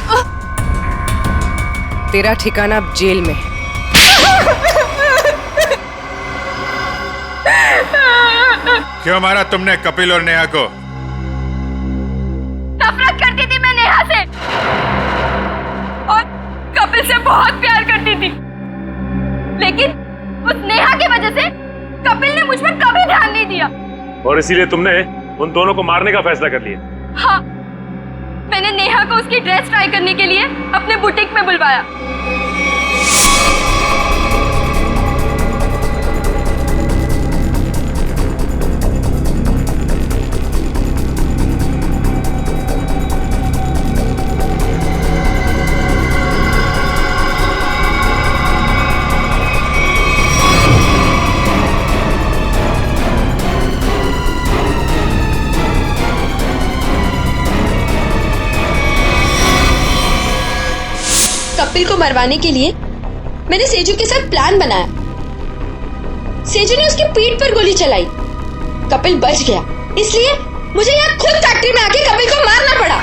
तेरा ठिकाना अब जेल में है। क्यों मारा तुमने कपिल और नेहा को? नफरत करती थी मैं नेहा से और कपिल से बहुत प्यार करती थी, लेकिन उस नेहा की वजह से कपिल ने मुझ पर कभी ध्यान नहीं दिया। और इसीलिए तुमने उन दोनों को मारने का फैसला कर लिया? हाँ, मैंने नेहा को उसकी ड्रेस ट्राई करने के लिए अपने बुटीक में बुलवाया। कपिल को मरवाने के लिए मैंने सेजू के साथ प्लान बनाया। सेजू ने उसकी पीठ पर गोली चलाई, कपिल बच गया, इसलिए मुझे यहाँ खुद फैक्ट्री में आके कपिल को मारना पड़ा।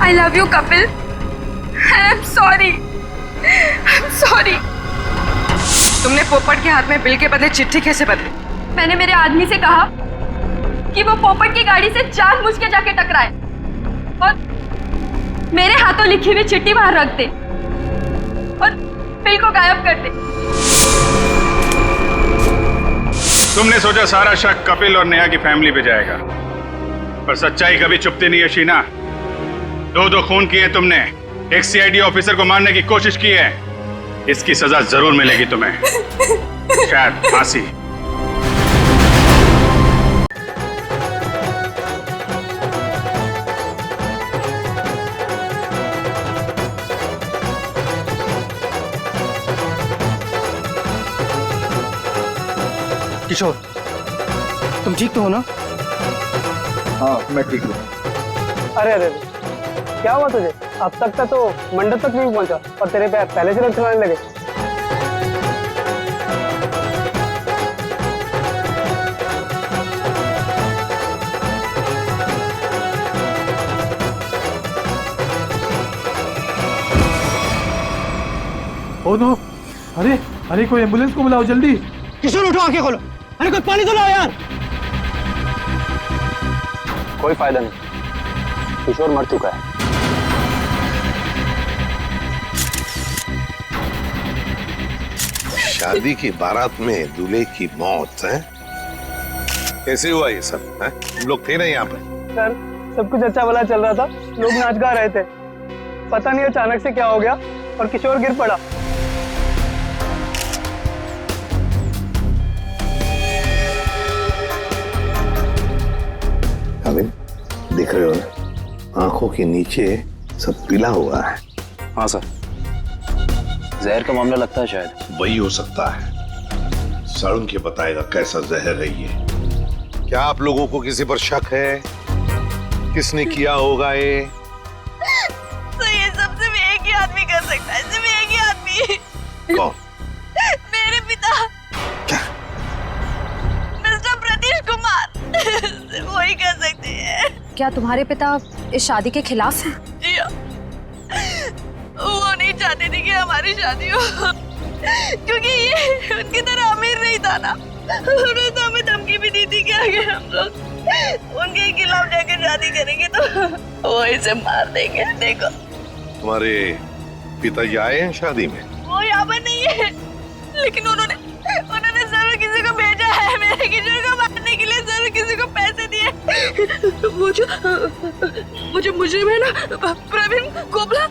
I love you, Kapil. I'm sorry. I'm sorry. तुमने पोपट के हाथ में बिल के बदले चिट्ठी कैसे बदली? मैंने मेरे आदमी से कहा कि वो पोपट की गाड़ी से जानबूझ के जाके टकराए और मेरे हाथों लिखी हुई चिट्ठी बाहर रख दे और बिल को गायब कर दे। तुमने सोचा सारा शक कपिल और नेहा की फैमिली पे जाएगा, पर सच्चाई कभी छुपती नहीं है शीना। दो खून किए तुमने, एक सीआईडी ऑफिसर को मारने की कोशिश की है। इसकी सजा जरूर मिलेगी तुम्हें, शायद फांसी। किशोर, तुम ठीक तो हो ना? हाँ मैं ठीक हूँ। अरे अरे क्या हुआ तुझे? अब तक तो मंडप तक नहीं पहुंचा और तेरे पैर पहले से लड़खड़ाने लगे। ओ नो, अरे अरे कोई एम्बुलेंस को बुलाओ जल्दी। किशोर उठो, आंखें खोलो। अरे कोई पानी तो लाओ यार। कोई फायदा नहीं, किशोर मर चुका है। शादी की बारात में दूल्हे की मौत है? कैसे हुआ ये सब है? तुम लोग थे ना यहाँ पे? सर सब कुछ अच्छा भला चल रहा था, लोग नाच गा रहे थे, पता नहीं अचानक से क्या हो गया और किशोर गिर पड़ा। अभी दिख रहे हो ना, आंखों के नीचे सब पीला हुआ है। हाँ सर, जहर का मामला लगता है शायद। वही हो सकता है। सारुण के बताएगा कैसा जहर है ये। क्या आप लोगों को किसी पर शक है? किसने किया होगा ये? तो ये सब सिर्फ एक ही आदमी कर सकता है, सिर्फ एक ही आदमी। कौन? मेरे पिता। क्या? मिस्टर प्रतीश कुमार। सिर्फ वही कर सकते हैं। क्या तुम्हारे पिता इस शादी के खिलाफ हैं? जी हाँ। वो नहीं चाहते थे कि हमारी शादी हो, क्योंकि ये उनकी तरह अमीर नहीं था ना। उन्होंने तो हमें धमकी भी दी थी कि अगर हम लोग उनके खिलाफ जाकर शादी करेंगे तो वो इसे मार देंगे। देखो, तुम्हारे पिताजी आए हैं शादी में? वो यहाँ पर नहीं है, लेकिन उन्होंने जरूर किसी को भेजा है मेरे किशोर को मारने के लिए। जरूर किसी को पैसे दिए। वो जो मुजरिम है ना, प्रवीण कोबला,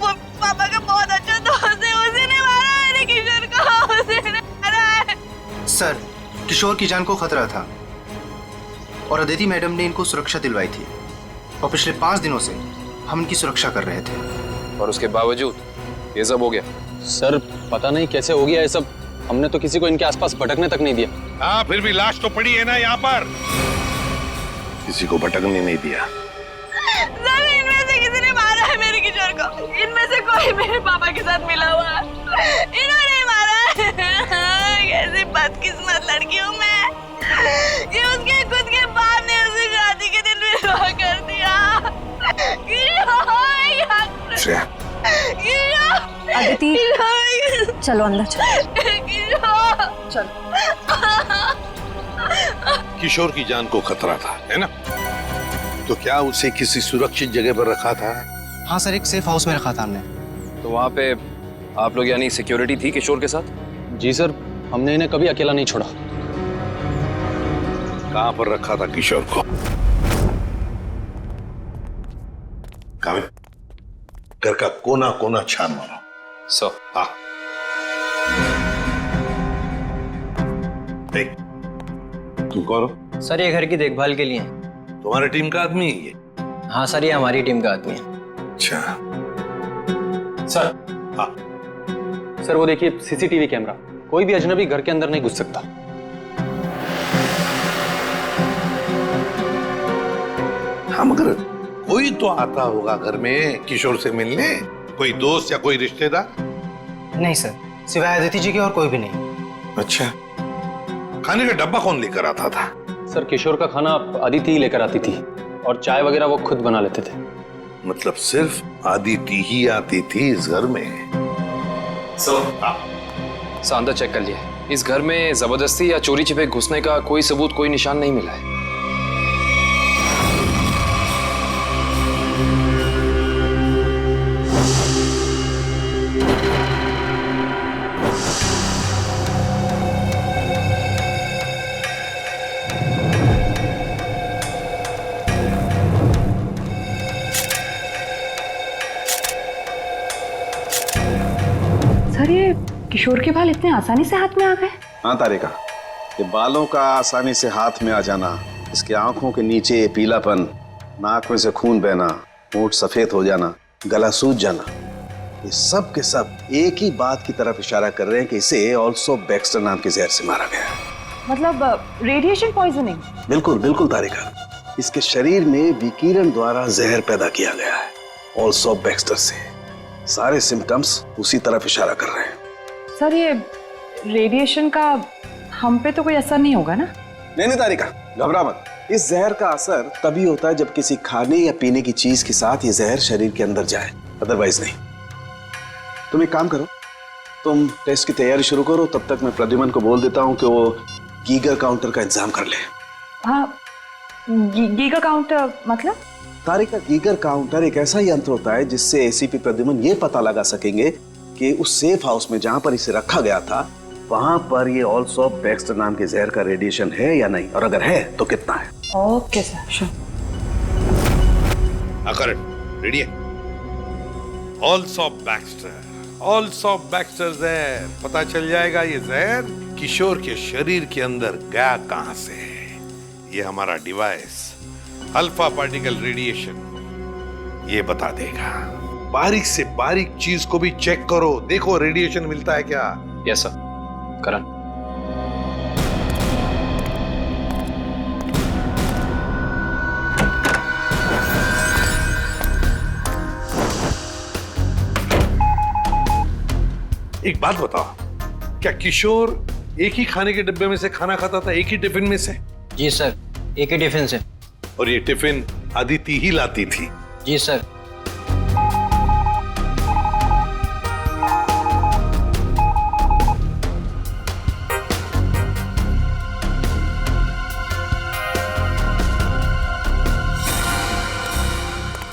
वो पापा का बहुत अच्छा दोस्त है। उसी ने मारा मेरे किशोर को, उसी ने मारा है। सर, किशोर की जान को खतरा था और अदिति मैडम ने इनको सुरक्षा दिलवाई थी और पिछले 5 दिनों से हम इनकी सुरक्षा कर रहे थे। और उसके बावजूद ये सब हो गया। सर पता नहीं कैसे हो गया ये सब, हमने तो किसी को इनके आसपास भटकने तक नहीं दिया। हाँ, फिर भी लाश तो पड़ी है ना यहाँ पर। किसी को भटकने नहीं दिया। इनमें से किसी ने मारा है मेरे किशोर को। इनमें से कोई मेरे पापा के साथ मिला हुआ है। इन्होंने मारा है। कैसी बदकिस्मत लड़की हूँ मैं कि उसके खुद के बाप ने उसे शादी के दिन विधवा कर दिया। अदिति, चलो अंदर चलो। किशोर की जान को खतरा था, है ना? तो क्या उसे किसी सुरक्षित जगह पर रखा था? हाँ सर, एक सेफ हाउस में रखा था हमने। तो वहाँ पे आप लोग यानी सिक्योरिटी थी किशोर के साथ? जी सर, हमने इन्हें कभी अकेला नहीं छोड़ा। कहाँ पर रखा था किशोर को? कामिल, घर का कोना कोना छान मारो। सर। हाँ, देख, तुम कौन हो? सर ये घर की देखभाल के लिए। तुम्हारी टीम का आदमी है ये? हाँ सर, ये हमारी टीम का आदमी है। अच्छा सर। हाँ सर, वो देखिए सीसीटीवी कैमरा, कोई भी अजनबी घर के अंदर नहीं घुस सकता। हाँ, मगर कोई तो आता होगा घर में किशोर से मिलने, कोई दोस्त या कोई रिश्तेदार? नहीं सर, सिवाय अदिति जी के और कोई भी नहीं। अच्छा, खाने का डब्बा कौन लेकर आता था? सर, किशोर का खाना अदिति ही लेकर आती थी और चाय वगैरह वो खुद बना लेते थे। मतलब सिर्फ अदिति ही आती थी इस घर में? सर, अंदर चेक कर लिया, इस घर में जबरदस्ती या चोरी छिपे घुसने का कोई सबूत, कोई निशान नहीं मिला है। सर, ये किशोर के बाल इतने आसानी से हाथ में आ गए? हाँ तारिका, ये बालों का आसानी से हाथ में आ जाना, इसके आंखों के नीचे पीलापन, नाक में से खून बहना, होंठ सफेद हो जाना, गला सूज जाना, ये सब के सब एक ही बात की तरफ इशारा कर रहे हैं कि इसे ऑल्सो बैक्स्टर नाम के जहर से मारा गया। मतलब रेडिएशन पॉइजनिंग? बिल्कुल बिल्कुल तारिका, इसके शरीर में विकिरण द्वारा जहर पैदा किया गया है, ऑल्सो बैक्स्टर से। सारे सिम्टम्स उसी तरफ इशारा कर रहे हैं। सर, ये रेडिएशन का हम पे तो कोई असर नहीं होगा ना? नहीं तारिका, घबरा मत। इस जहर का असर तभी होता है जब किसी खाने या पीने की चीज के साथ ये जहर शरीर के अंदर जाए, अदरवाइज नहीं। तुम एक काम करो, तुम टेस्ट की तैयारी शुरू करो, तब तक मैं प्रद्युमन को बोल देता हूँ कि वो गीगर काउंटर का इंतजाम कर ले। हाँ, गीगर काउंटर मतलब? तारिका, गीगर काउंटर एक ऐसा यंत्र होता है जिससे एसीपी प्रद्युमन ये पता लगा सकेंगे कि उस सेफ हाउस में जहां पर इसे रखा गया था वहां पर ये ऑल्सो बैक्स्टर नाम के जहर का रेडिएशन है या नहीं, और अगर है तो कितना है। Okay sir. करेक्ट, रेडी है। ऑल्सो बैक्स्टर जहर, पता चल जाएगा ये जहर किशोर के शरीर के अंदर गया कहां से है। ये हमारा डिवाइस अल्फा पार्टिकल रेडिएशन ये बता देगा। बारीक से बारीक चीज को भी चेक करो, देखो रेडिएशन मिलता है क्या। Yes sir. करण, एक बात बताओ, क्या किशोर एक ही खाने के डिब्बे में से खाना खाता था, एक ही टिफिन में से? जी सर, एक ही टिफिन से। और ये टिफिन अदिति ही लाती थी? जी सर।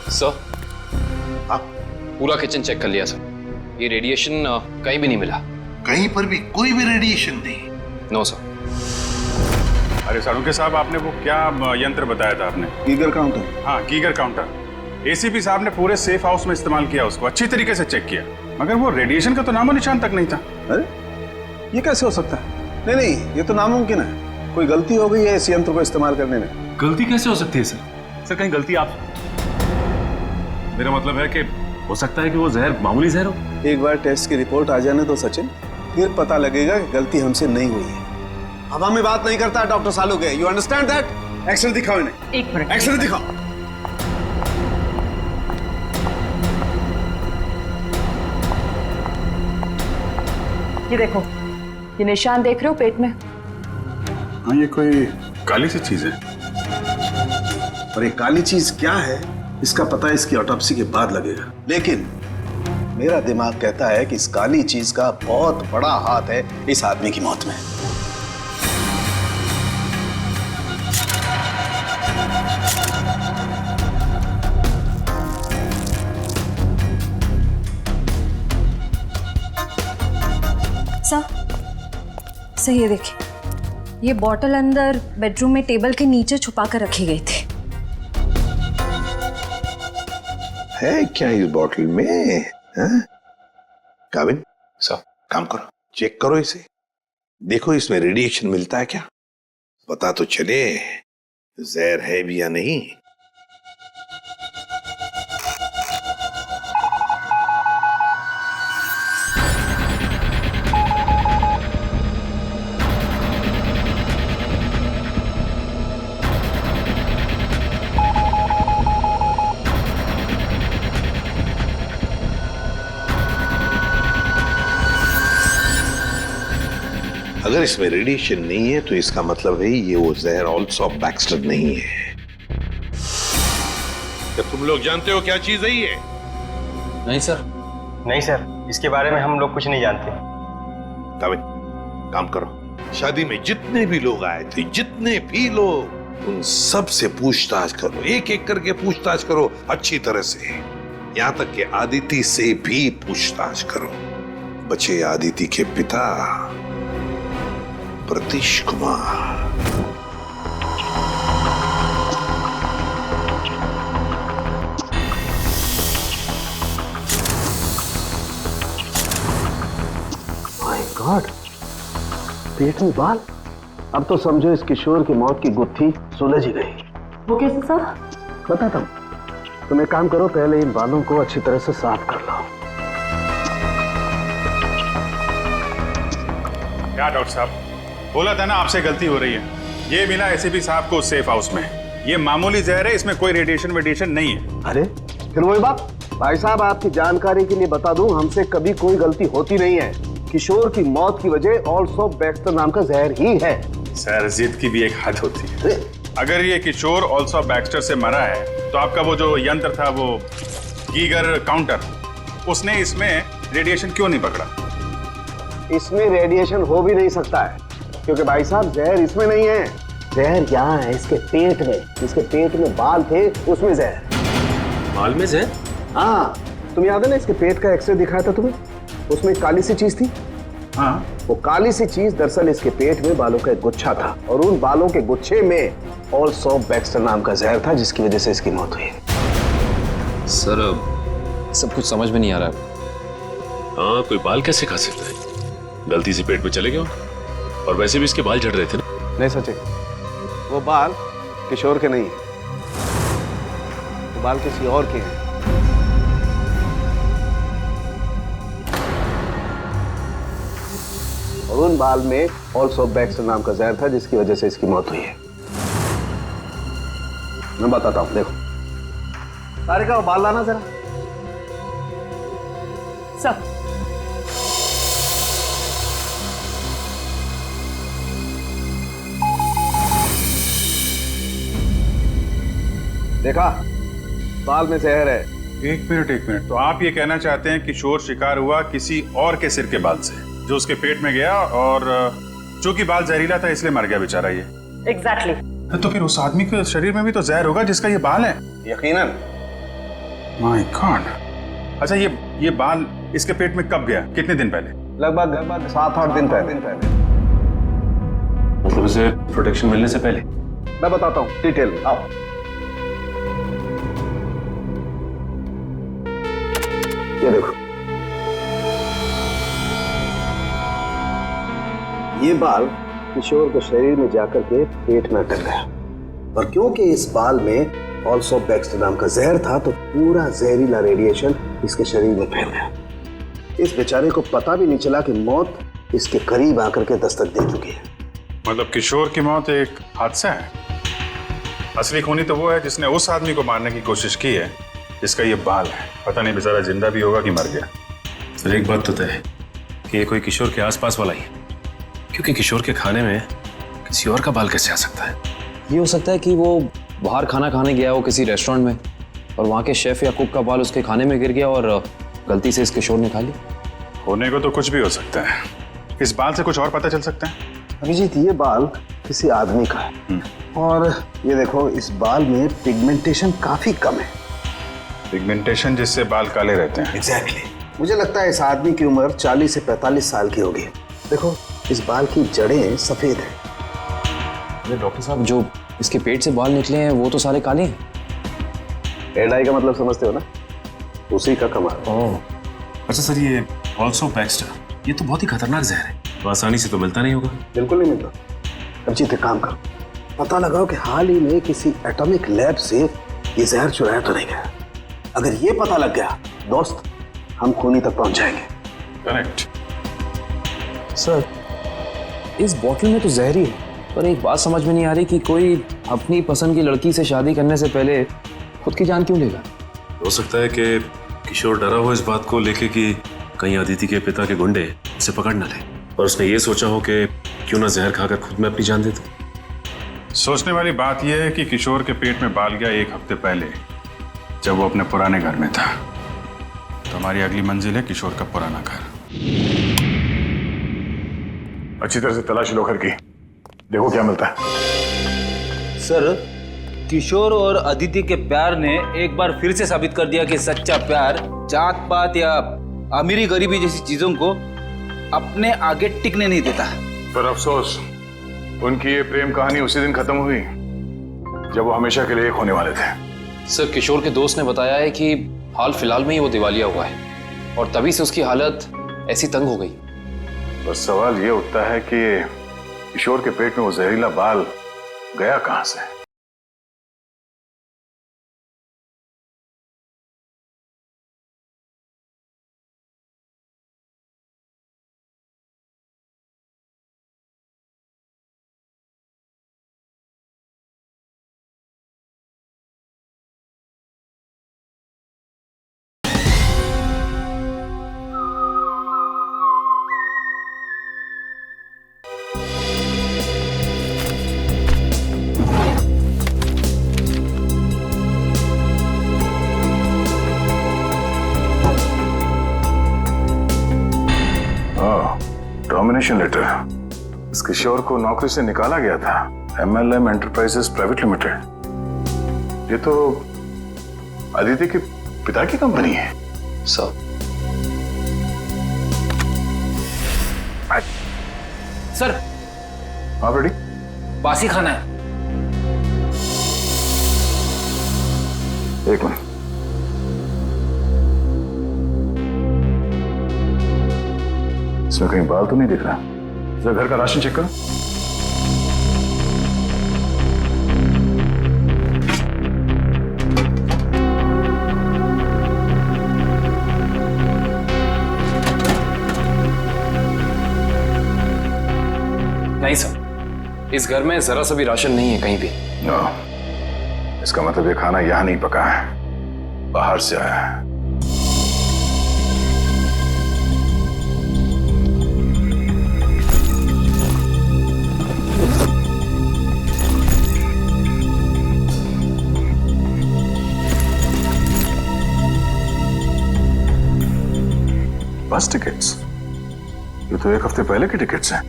सर, पूरा किचन चेक कर लिया सर, ये रेडिएशन कहीं भी नहीं मिला। कहीं पर भी कोई भी रेडिएशन नहीं? No sir. अरे सालुंके साहब, आपने वो क्या यंत्र बताया था आपने? Geiger counter. हाँ, गीगर काउंटर। एसीपी साहब ने पूरे सेफ हाउस में इस्तेमाल किया, उसको अच्छी तरीके से चेक किया, मगर वो रेडिएशन का तो नामो निशान तक नहीं था। अरे ये कैसे हो सकता है? नहीं, ये तो नामुमकिन है। कोई गलती हो गई है इस यंत्र को इस्तेमाल करने में। गलती कैसे हो सकती है सर? सर कहीं गलती आप, मेरा मतलब है कि हो सकता है कि वो जहर मामूली जहर हो। एक बार टेस्ट की रिपोर्ट आ जाने दो सचिन, फिर पता लगेगा कि गलती हमसे नहीं हुई है। हवा में बात नहीं करता doctor Saluke, you understand that? X ray दिखाओ इन्हें। एक मिनट, एक्सरे दिखाओ। ये देखो, ये निशान देख रहे हो पेट में? हाँ, ये कोई काली सी चीज है। और ये काली चीज क्या है इसका पता इसकी ऑटोप्सी के बाद लगेगा, लेकिन मेरा दिमाग कहता है कि इस काली चीज का बहुत बड़ा हाथ है इस आदमी की मौत में। सर ये देखिए, ये बॉटल अंदर बेडरूम में टेबल के नीचे छुपा कर रखी गई थी। है क्या इस बॉटल में? काविन सर, काम करो, चेक करो इसे, देखो इसमें रेडिएशन मिलता है क्या, पता तो चले जहर है भी या नहीं। अगर इसमें रेडिएशन नहीं है तो इसका मतलब है ये वो जहर ऑल्सो बैक्स्टर नहीं है। क्या तुम लोग जानते हो क्या चीज है ये? नहीं सर। नहीं सर, इसके बारे में हम लोग कुछ नहीं जानते। काविन, काम करो, शादी में जितने भी लोग आए थे, जितने भी लोग, उन सब से पूछताछ करो, एक एक करके पूछताछ करो अच्छी तरह से, यहां तक कि आदिति से भी पूछताछ करो। बचे आदिति के पिता प्रतीश कुमार। माय गॉड, पेट में बाल। अब तो समझो इस किशोर की मौत की गुत्थी सुलझ ही गई। वो कैसे सर? बताता हूं, तुम एक काम करो, पहले इन बालों को अच्छी तरह से साफ कर लो। क्या डॉक्टर साहब, बोला था ना आपसे गलती हो रही है। ये मिला एसीपी साहब को सेफ हाउस में, ये मामूली जहर है, इसमें कोई रेडिएशन वेडिएशन नहीं है। अरे फिर वही बात। भाई साहब, आपकी जानकारी के लिए बता दूं, हमसे कभी कोई गलती होती नहीं है। किशोर की मौत की वजह ऑल्सो बैक्स्टर नाम का जहर ही है। सर, जिद की भी एक हद होती है। अगर ये किशोर ऑल्सो बैक्स्टर से मरा है तो आपका वो जो यंत्र था, वो गीगर काउंटर, उसने इसमें रेडिएशन क्यों नहीं पकड़ा? इसमें रेडिएशन हो भी नहीं सकता है, क्योंकि भाई साहब जहर इसमें नहीं है, जहर यहाँ है इसके पेट में। इसके पेट में बाल थे, उसमें जहर। बाल में जहर? हाँ, तुम याद है ना इसके पेट का एक्सरे दिखाया था तुम्हें, उसमें एक काली सी चीज थी। हाँ, वो काली सी चीज दरअसल इसके पेट में बालों का एक गुच्छा था और उन बालों के गुच्छे में ऑल्सो बैक्स्टर नाम का जहर था जिसकी वजह से इसकी मौत हुई। सर सब कुछ समझ में नहीं आ रहा। हाँ, कोई बाल कैसे खा सकता है? गलती से पेट में चले गए हो। और वैसे भी इसके बाल झड़ रहे थे ना। नहीं सचे, वो बाल किशोर के नहीं है, वो बाल किसी और के हैं। और उन बाल में ऑल्सो बैक्स्टर नाम का जहर था जिसकी वजह से इसकी मौत हुई है। मैं बताता हूं, देखो सारिका, वो बाल लाना जरा। सब देखा, बाल में जहर है। एक मिनट। तो आप ये कहना चाहते हैं किशोर शिकार हुआ किसी और के सिर के बाल से, जो उसके पेट में गया, और चूंकि बाल जहरीला था इसलिए मर गया बेचारा ये। एग्जैक्टली। तो फिर उस आदमी के शरीर में भी तो जहर होगा जिसका ये बाल है। यकीनन। My God. अच्छा, ये बाल इसके पेट में कब गया? कितने दिन पहले? लगभग 7-8 दिन पहले। मतलब उसे प्रोटेक्शन मिलने से पहले? मैं बताता हूँ डिटेल में, आओ। ये देखो, ये बाल किशोर के शरीर में जाकर के पेट में अटक गया, और क्योंकि इस बाल में ऑल्सो बैक्स्टर नाम का जहर था तो पूरा जहरीला रेडिएशन इसके शरीर में फैल गया। इस बेचारे को पता भी नहीं चला कि मौत इसके करीब आकर के दस्तक दे चुकी है। मतलब किशोर की मौत एक हादसा है। असली खूनी तो वो है जिसने उस आदमी को मारने की कोशिश की है जिसका ये बाल है। पता नहीं बेचारा जिंदा भी होगा कि मर गया। सर, एक बात तो तय है कि ये कोई किशोर के आसपास वाला ही है, क्योंकि किशोर के खाने में किसी और का बाल कैसे आ सकता है? ये हो सकता है कि वो बाहर खाना खाने गया हो किसी रेस्टोरेंट में, और वहाँ के शेफ या कुक का बाल उसके खाने में गिर गया और गलती से इस किशोर ने खा लिया। होने को तो कुछ भी हो सकता है। इस बाल से कुछ और पता चल सकता है? अभिजीत, ये बाल किसी आदमी का है, और ये देखो इस बाल में पिगमेंटेशन काफी कम है। पिगमेंटेशन जिससे बाल काले रहते हैं। एग्जैक्टली। मुझे लगता है इस आदमी की उम्र 40 से 45 साल की होगी। देखो, इस बाल की जड़ें सफेद हैं। अरे डॉक्टर साहब, जो इसके पेट से बाल निकले हैं वो तो सारे काले हैं। हेयर डाई का मतलब समझते हो ना, उसी का कमाल। ओह, अच्छा सर, ये ऑल्सो बैक्स्टर, ये तो बहुत ही खतरनाक जहर है, तो आसानी से तो मिलता नहीं होगा। बिल्कुल नहीं मिलता। अभिजीत, एक काम करो, पता लगाओ कि हाल ही में किसी एटॉमिक लैब से ये जहर चुराया तो नहीं गया। अगर ये पता लग गया दोस्त, हम खूनी तक पहुंच जाएंगे। करेक्ट। सर, इस बॉटल में तो जहर ही है, पर एक बात समझ में नहीं आ रही कि कोई अपनी पसंद की लड़की से शादी करने से पहले खुद की जान क्यों लेगा? हो सकता है कि किशोर डरा हो इस बात को लेके कि कहीं अदिति के पिता के गुंडे उसे पकड़ न ले, और उसने ये सोचा हो कि क्यों ना जहर खाकर खुद में अपनी जान दे दो। सोचने वाली बात यह है कि किशोर के पेट में बाल गया 1 हफ्ते पहले, जब वो अपने पुराने घर में था। तो हमारी अगली मंजिल है किशोर का पुराना घर। अच्छी तरह से तलाशी लो घर की, देखो क्या मिलता है। सर, किशोर और अदिति के प्यार ने एक बार फिर से साबित कर दिया कि सच्चा प्यार जात पात या अमीरी गरीबी जैसी चीजों को अपने आगे टिकने नहीं देता। पर अफसोस, उनकी ये प्रेम कहानी उसी दिन खत्म हुई जब वो हमेशा के लिए एक होने वाले थे। सर, किशोर के दोस्त ने बताया है कि हाल फिलहाल में ही वो दिवालिया हुआ है, और तभी से उसकी हालत ऐसी तंग हो गई। बस सवाल ये उठता है कि किशोर के पेट में वो जहरीला बाल गया कहां से? Termination letter. इस किशोर को नौकरी से निकाला गया था MLM एंटरप्राइजेस प्राइवेट लिमिटेड। ये तो अदिति के पिता की कंपनी है? सर सर हाँ रेडी? बासी खाना है। एक मिनट। इसमें कहीं बाल तो नहीं दिख रहा? जरा घर का राशन चेक करो। नहीं सर, इस घर में जरा सा भी राशन नहीं है कहीं भी। नो, इसका मतलब ये खाना यहां नहीं पका है, बाहर से आया है। बस टिकट्स? ये तो एक हफ्ते पहले की टिकट्स हैं।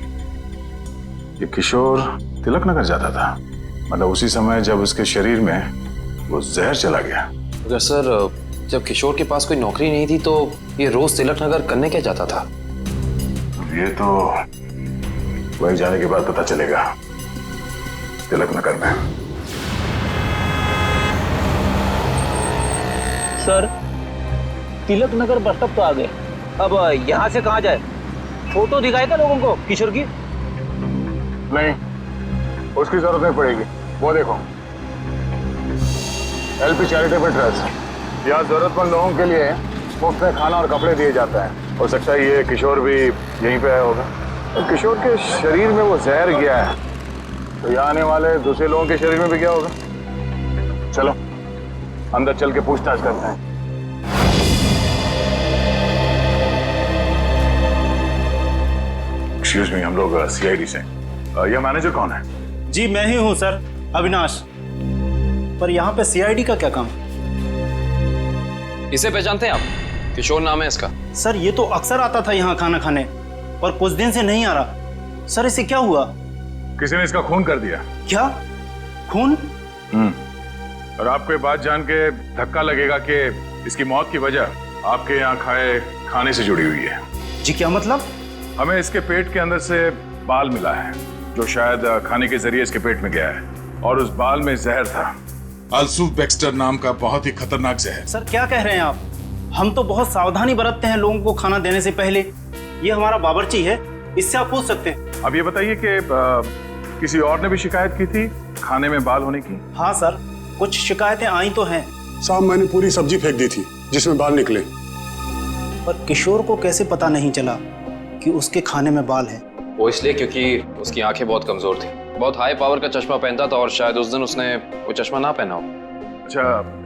ये किशोर तिलक नगर जाता था, मतलब उसी समय जब उसके शरीर में वो जहर चला गया। अगर सर जब किशोर के पास कोई नौकरी नहीं थी तो ये रोज तिलक नगर करने क्या जाता था? ये तो वही जाने के बाद पता चलेगा। तिलक नगर में sir Tilak Nagar bus stop तो आ गए, अब यहाँ से कहाँ जाए? फोटो दिखाए क्या लोगों को किशोर की? नहीं, उसकी जरूरत नहीं पड़ेगी। वो देखो, एलपी चैरिटेबल ट्रस्ट, यहाँ जरूरतमंद लोगों के लिए मुफ्त में खाना और कपड़े दिए जाता है। हो सकता है ये किशोर भी यहीं पे आया होगा। तो किशोर के शरीर में वो जहर गया है, तो यहाँ आने वाले दूसरे लोगों के शरीर में भी क्या होगा? चलो अंदर चल के पूछताछ करते हैं। एक्सक्यूज मी, हम लोग सीआईडी से। यह मैनेजर कौन है? जी मैं ही हूँ सर, अविनाश। पर यहाँ पे सीआईडी का क्या काम? इसे पहचानते हैं आप? किशोर नाम है इसका। सर ये तो अक्सर आता था यहाँ खाना खाने, पर कुछ दिन से नहीं आ रहा। सर इसे क्या हुआ? किसी ने इसका खून कर दिया। क्या खून? और आपको ये बात जान के धक्का लगेगा कि इसकी मौत की वजह आपके यहाँ खाए खाने से जुड़ी हुई है। जी क्या मतलब? हमें इसके पेट के अंदर से बाल मिला है, जो शायद खाने के जरिए इसके पेट में गया है, और उस बाल में जहर था। अल्सूफ बेक्स्टर नाम का बहुत ही खतरनाक जहर। सर क्या कह रहे हैं आप? हम तो बहुत सावधानी बरतते हैं लोगों को खाना देने से पहले। ये हमारा बावर्ची है, इससे आप पूछ सकते हैं। अब ये बताइए कि किसी और ने भी शिकायत की थी खाने में बाल होने की? हाँ सर, कुछ शिकायतें आई तो हैं। साहब मैंने पूरी सब्जी फेंक दी थी जिसमें बाल निकले। पर किशोर को कैसे पता नहीं चला कि उसके खाने में बाल है? वो इसलिए क्योंकि उसकी आंखें बहुत कमजोर थी, बहुत हाई पावर का चश्मा पहनता था और शायद उस दिन उसने वो चश्मा ना पहना हो। अच्छा,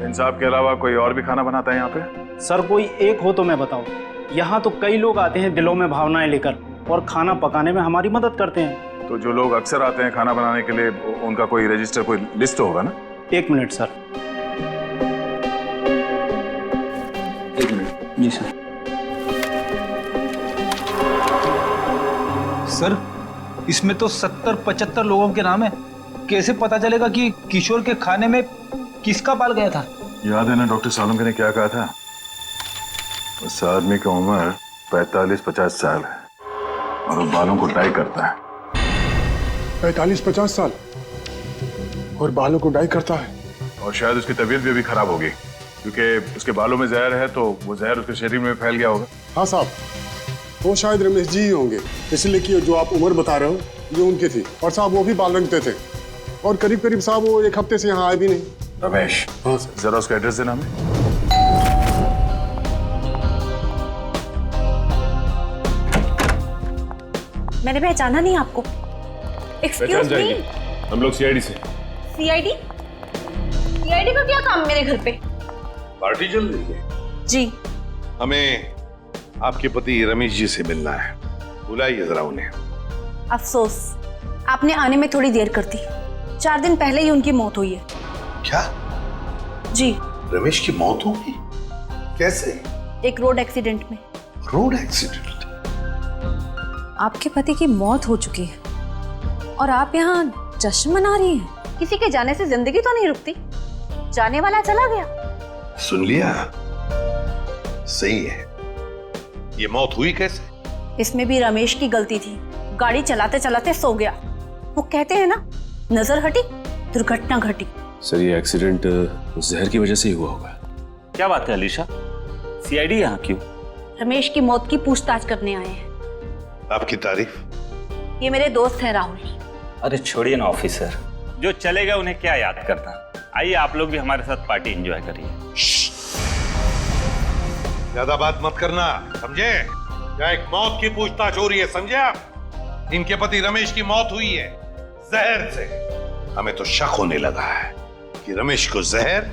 इंसाफ के अलावा कोई और भी खाना बनाता है यहाँ पे? सर कोई एक हो तो मैं बताऊं। यहाँ तो कई लोग आते हैं दिलों में भावनाएं लेकर और खाना पकाने में हमारी मदद करते हैं। तो जो लोग अक्सर आते हैं खाना बनाने के लिए, उनका कोई रजिस्टर, कोई लिस्ट होगा ना? एक मिनट सर। एक मिनट। जी सर। सर इसमें तो 70-75 लोगों के नाम है। कैसे पता चलेगा कि किशोर के खाने में किसका बाल गया था? याद है ना डॉक्टर सालुंके ने क्या कहा था? उस आदमी की उम्र 45-50 साल है और वो बालों को डाई करता है। 45-50 साल और बालों को डाई करता है? और शायद उसकी तबीयत भी अभी खराब होगी, क्योंकि उसके बालों में जहर है, तो वो जहर उसके शरीर में फैल गया होगा। हाँ साहब, वो शायद रमेश जी ही होंगे, इसलिए कि जो आप उम्र बता रहे हो ये उनकी थी। और साहब वो भी बाल रंगते थे और करीब करीब साहब वो एक हफ्ते से यहाँ आए भी नहीं। रमेश? हाँ सर। जरा उसका एड्रेस देना हमें। मैंने पहचाना नहीं आपको। एक्सक्यूज मी, हम लोग सीआईडी से। सीआईडी? सीआईडी का क्या काम मेरे घर पे? पार्टी चल रही है जी। हमें आपके पति रमेश जी से मिलना है, बुलाइए जरा उन्हें। अफसोस, आपने आने में थोड़ी देर कर दी। 4 दिन पहले ही उनकी मौत हुई है। क्या? जी। रमेश की मौत हो गई? कैसे? एक रोड एक्सीडेंट में। Road accident? आपके पति की मौत हो चुकी है और आप यहाँ जश्न मना रही हैं। किसी के जाने से जिंदगी तो नहीं रुकती। जाने वाला चला गया, सुन लिया? सही है। ये मौत हुई कैसे? इसमें भी रमेश की गलती थी। गाड़ी चलाते चलाते सो गया। वो कहते हैं ना, नजर हटी दुर्घटना घटी। सर ये एक्सीडेंट जहर की वजह से ही हुआ होगा। क्या बात है अलीशा, सीआईडी यहाँ क्यों? रमेश की मौत की पूछताछ करने आए हैं। आपकी तारीफ? ये मेरे दोस्त हैं राहुल। अरे छोड़िए ना ऑफिसर, जो चले गए उन्हें क्या याद करना। आइए आप लोग भी हमारे साथ पार्टी एंजॉय करिए। ज्यादा बात मत करना, समझे? क्या एक मौत की पूछताछ हो रही है, समझे आप? इनके पति रमेश की मौत हुई है जहर से। हमें तो शक होने लगा है कि रमेश को जहर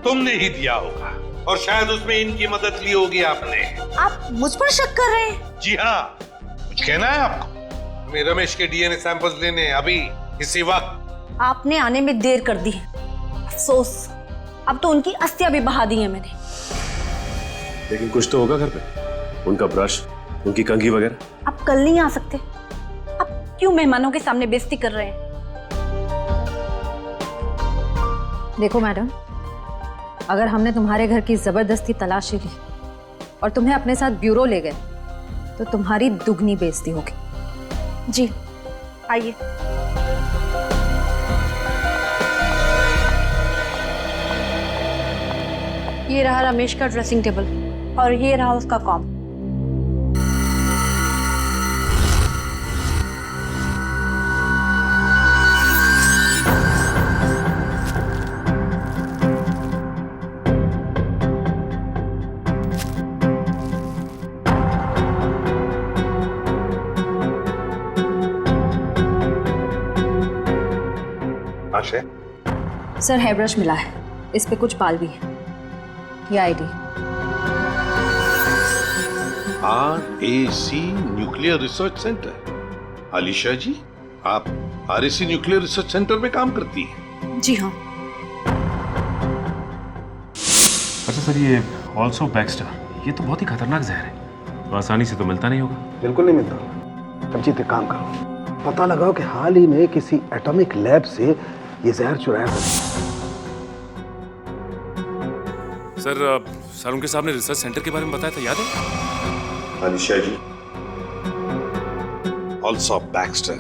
तुमने ही दिया होगा और शायद उसमें इनकी मदद ली होगी आपने। आप मुझ पर शक कर रहे हैं? जी हाँ, कुछ कहना है आपको? हमें रमेश के डीएनए सैंपल्स लेने अभी इसी वक्त। आपने आने में देर कर दी। अफसोस, अब तो उनकी अस्थियां भी बहा दी हैं मैंने। लेकिन कुछ तो होगा घर पे, उनका ब्रश, उनकी कंघी वगैरह। आप कल नहीं आ सकते? आप क्यों मेहमानों के सामने बेइज्जती कर रहे हैं? देखो मैडम, अगर हमने तुम्हारे घर की जबरदस्ती तलाशी ली और तुम्हें अपने साथ ब्यूरो ले गए तो तुम्हारी दुगनी बेइज्जती होगी। जी आइए। ये रहा रमेश का ड्रेसिंग टेबल और ये रहा उसका कॉम। सर हेयर ब्रश मिला है, इस पे कुछ बाल भी है। ये ID. RAC nuclear research centre. Alisha ji, आप RAC न्यूक्लियर रिसर्च सेंटर में काम करती हैं? जी हाँ। अच्छा सर, ये ऑल्सो बैक्स्टर, ये तो बहुत ही खतरनाक जहर है, तो आसानी से तो मिलता नहीं होगा। बिल्कुल नहीं मिलता। अभिजीत एक काम करो, पता लगाओ कि हाल ही में किसी एटॉमिक लैब से ये जहर चुराया था। सर सालुंके साहब ने रिसर्च सेंटर के बारे में बताया था, याद है? अलीशा जी, ऑल्सो बैक्स्टर,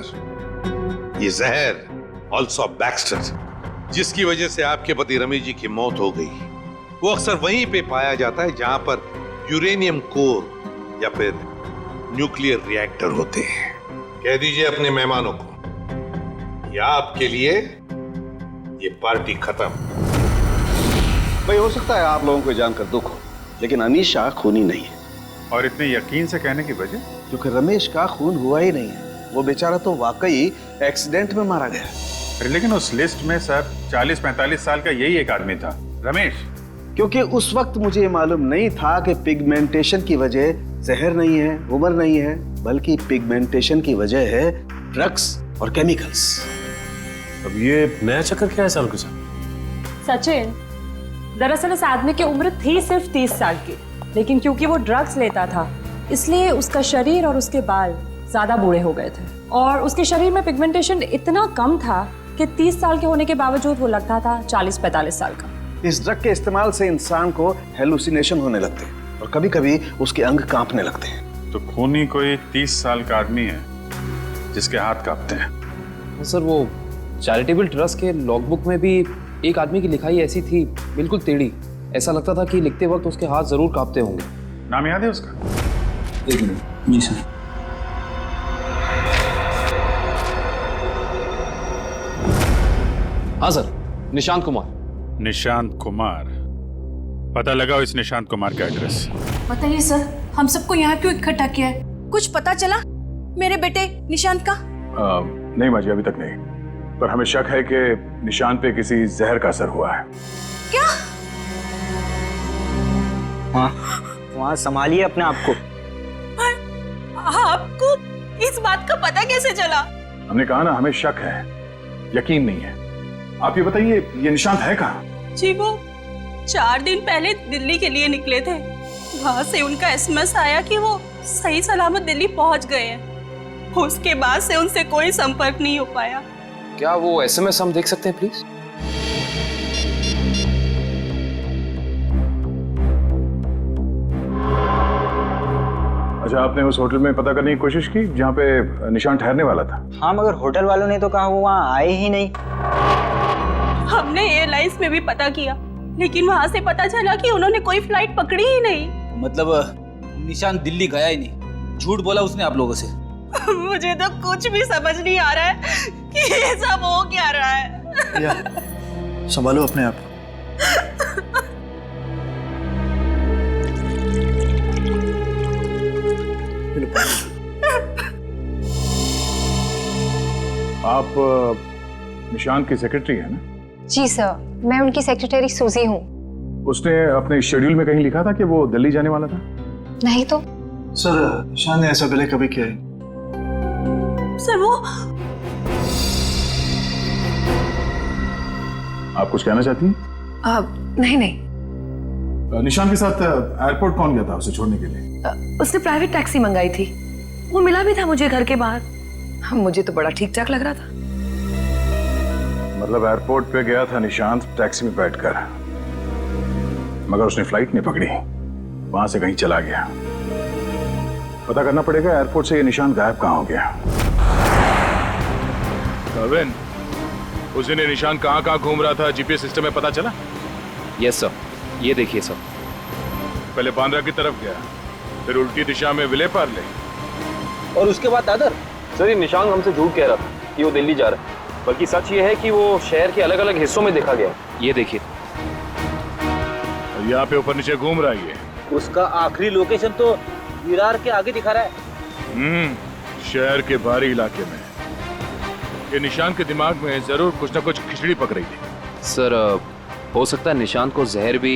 ये जहर ऑल्सो बैक्स्टर जिसकी वजह से आपके पति रमेश जी की मौत हो गई, वो अक्सर वहीं पे पाया जाता है जहां पर यूरेनियम कोर या फिर न्यूक्लियर रिएक्टर होते हैं। कह दीजिए अपने मेहमानों को, या आपके लिए ये पार्टी खत्म। भाई हो सकता है आप लोगों को जानकर दुख हो, लेकिन अनीशा खूनी नहीं है। और इतने यकीन से कहने की वजह? क्योंकि रमेश का खून हुआ ही नहीं है, वो बेचारा तो वाकई एक्सीडेंट में मारा गया। लेकिन उस लिस्ट में सर 40-45 साल का यही एक आदमी था, रमेश। क्योंकि उस वक्त मुझे ये मालूम नहीं था कि पिगमेंटेशन की वजह जहर नहीं है, उम्र नहीं है, बल्कि पिगमेंटेशन की वजह है ड्रग्स और केमिकल्स। अब ये नया चक्कर क्या है सालुंके साहब? सचिन, दरअसल इस आदमी की उम्र थी सिर्फ 30 साल की, लेकिन क्योंकि वो ड्रग्स लेता था इसलिए उसका शरीर और उसके बाल ज्यादा बूढ़े हो गए थे और उसके शरीर में पिगमेंटेशन इतना कम था कि 30 साल के होने के बावजूद वो लगता था 40-45 साल का। इस ड्रग के इस्तेमाल से इंसान को हेलुसिनेशन होने लगते हैं और कभी कभी उसके अंग कांपने लगते हैं। तो खूनी कोई 30 साल का आदमी है जिसके हाथ कांपते हैं। सर वो चैरिटेबल ट्रस्ट के लॉगबुक में भी एक आदमी की लिखाई ऐसी थी, बिल्कुल टेढ़ी। ऐसा लगता था कि लिखते वक्त उसके हाथ जरूर कांपते होंगे। नाम याद है उसका? एक मिनट। जी सर। हाँ सर, निशांत कुमार। निशांत कुमार, पता लगाओ इस निशांत कुमार का एड्रेस। बताइए सर, हम सबको यहाँ क्यों इकट्ठा किया है? कुछ पता चला मेरे बेटे निशांत का? नहीं माजी, अभी तक नहीं, पर हमें शक है कि निशांत पे किसी जहर का असर हुआ है। क्या? वहाँ संभालिए अपने आप को। आपको इस बात का पता कैसे चला? हमने कहा ना, हमें शक है, यकीन नहीं है। आप ये बताइए, ये निशांत है कहाँ? जी वो 4 दिन पहले दिल्ली के लिए निकले थे, वहाँ से उनका एसएमएस आया कि वो सही सलामत दिल्ली पहुँच गए हैं। उसके बाद से उनसे कोई संपर्क नहीं हो पाया। क्या वो एसएमएस हम देख सकते हैं प्लीज? अच्छा, आपने उस होटल में पता करने की कोशिश की जहाँ पे निशान ठहरने वाला था? हाँ, मगर होटल वालों ने तो कहा वो वहाँ आए ही नहीं। हमने एयरलाइंस में भी पता किया, लेकिन वहाँ से पता चला कि उन्होंने कोई फ्लाइट पकड़ी ही नहीं। मतलब निशान दिल्ली गया ही नहीं, झूठ बोला उसने आप लोगों से। मुझे तो कुछ भी समझ नहीं आ रहा है कि ये सब हो क्या रहा है। संभालो अपने आप। आप निशान की सेक्रेटरी है ना? जी सर, मैं उनकी सेक्रेटरी सूजी हूँ। उसने अपने शेड्यूल में कहीं लिखा था कि वो दिल्ली जाने वाला था? नहीं तो। सर, निशान ने ऐसा पहले कभी किया है? सर वो आप कुछ कहना चाहती हैं? नहीं। निशान के साथ एयरपोर्ट कौन गया था उसे छोड़ने के लिए? उसने प्राइवेट टैक्सी मंगाई थी, वो मिला भी था मुझे घर के बाहर। मुझे तो बड़ा ठीक ठाक लग रहा था। मतलब एयरपोर्ट पे गया था निशांत टैक्सी में बैठकर, मगर उसने फ्लाइट नहीं पकड़ी, वहां से कहीं चला गया। पता करना पड़ेगा एयरपोर्ट से ये निशान गायब कहाँ हो गया। कविन, उस दिन निशान कहाँ घूम रहा था जीपीएस सिस्टम में पता चला? यस सर, ये देखिए सर। पहले बांद्रा की तरफ गया, फिर उल्टी दिशा में विले पार्ले, और उसके बाद दादर। सर, ये निशान हमसे झूठ कह रहा था कि वो दिल्ली जा रहा है, बल्कि सच ये है कि वो शहर के अलग अलग हिस्सों में देखा गया। ये देखिए, और यहाँ पे ऊपर नीचे घूम रहा है। उसका आखिरी लोकेशन तो विरार के आगे दिखा रहा है। शहर के बाहरी इलाके में। ये निशान के दिमाग में जरूर कुछ ना कुछ खिचड़ी पक रही थी। सर, हो सकता है निशान को जहर भी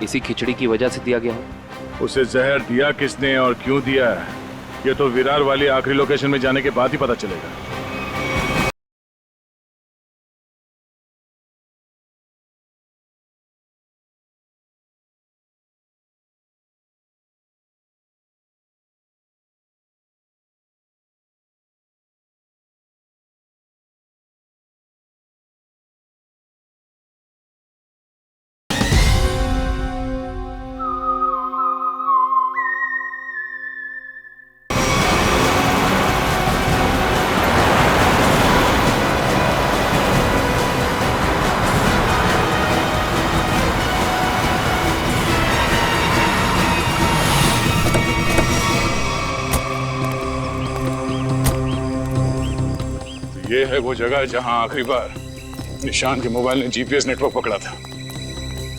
इसी खिचड़ी की वजह से दिया गया हो। उसे जहर दिया किसने और क्यों दिया, ये तो विरार वाली आखिरी लोकेशन में जाने के बाद ही पता चलेगा। ये है वो जगह जहां आखिरी बार निशान के मोबाइल ने जीपीएस नेटवर्क पकड़ा था।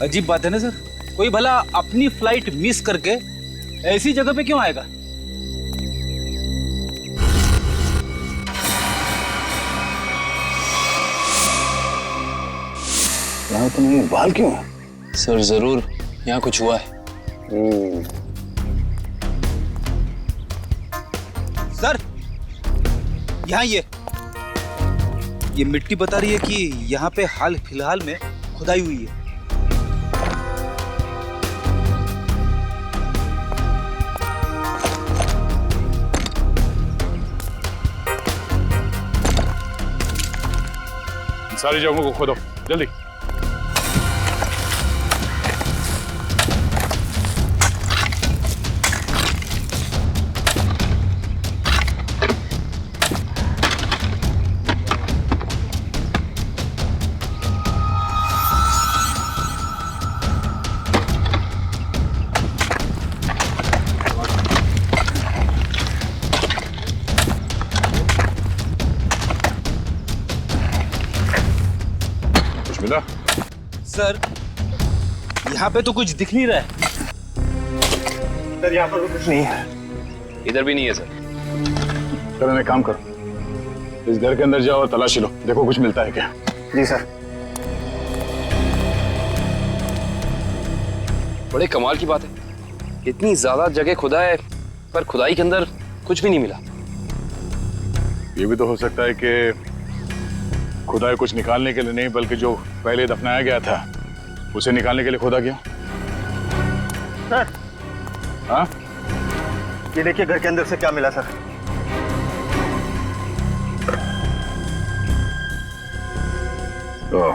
अजीब बात है ना सर, कोई भला अपनी फ्लाइट मिस करके ऐसी जगह पे क्यों आएगा? यहाँ तो नहीं, बाल क्यों? सर, जरूर यहाँ कुछ हुआ है। सर, यहाँ ये मिट्टी बता रही है कि यहाँ पे हाल फिलहाल में खुदाई हुई है। सारी जगहों को खोदो जल्दी। सर, यहाँ पे तो कुछ दिख नहीं रहा है। सर, यहाँ पर कुछ नहीं है। इधर भी नहीं है सर। चलो एक काम करो, इस घर के अंदर जाओ और तलाशी लो, देखो कुछ मिलता है क्या। जी सर। बड़े कमाल की बात है, इतनी ज्यादा जगह खुदा है पर खुदाई के अंदर कुछ भी नहीं मिला। ये भी तो हो सकता है कि खुदाई कुछ निकालने के लिए नहीं, बल्कि जो पहले दफनाया गया था उसे निकालने के लिए खोदा गया। सर, हाँ, ये देखिए घर के अंदर से क्या मिला सर। तो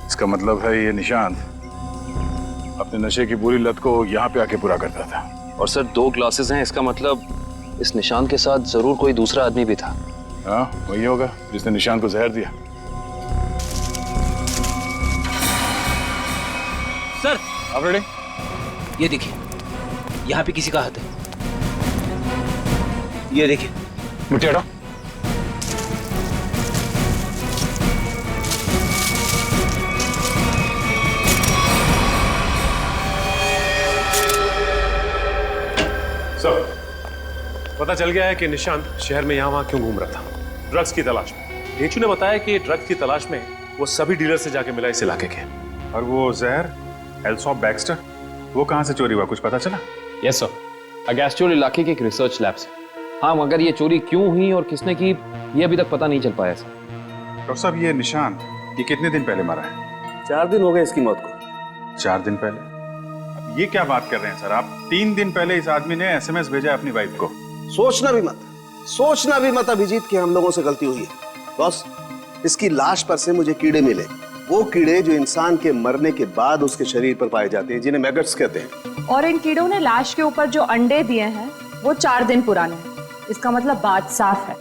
इसका मतलब है ये निशांत अपने नशे की बुरी लत को यहाँ पे आके पूरा करता था। और सर 2 ग्लासेस हैं, इसका मतलब इस निशान के साथ जरूर कोई दूसरा आदमी भी था। हाँ वही होगा जिसने निशान को जहर दिया। सर आप रेडी? ये देखिए, यहाँ पे किसी का हाथ है। ये देखिए। मुट्ठी हटाओ। पता चल गया है कि निशांत शहर में यहाँ वहाँ क्यों घूम रहा था, ड्रग्स की तलाश में। ढेंचू ने बताया कि ड्रग्स की तलाश में वो सभी डीलर से जाके मिला इस इलाके के। और वो जहर एल्सॉप बैक्स्टर, वो कहाँ से चोरी हुआ, कुछ पता चला? यस सर, अगेस्ट्योर इलाके के एक रिसर्च लैब से। हाँ, मगर ये चोरी क्यों हुई और किसने की, ये अभी तक पता नहीं चल पाया सर। डॉक्टर साहब, ये निशान ये कितने दिन पहले मरा है? 4 दिन हो गए इसकी मौत को। 4 दिन पहले? अब ये क्या बात कर रहे हैं सर आप? 3 दिन पहले इस आदमी ने SMS भेजा अपनी वाइफ को। सोचना भी मत अभिजीत कि हम लोगों से गलती हुई है। बॉस, इसकी लाश पर से मुझे कीड़े मिले, वो कीड़े जो इंसान के मरने के बाद उसके शरीर पर पाए जाते हैं, जिन्हें मैगट्स कहते हैं। और इन कीड़ों ने लाश के ऊपर जो अंडे दिए हैं वो 4 दिन पुराने हैं। इसका मतलब बात साफ है,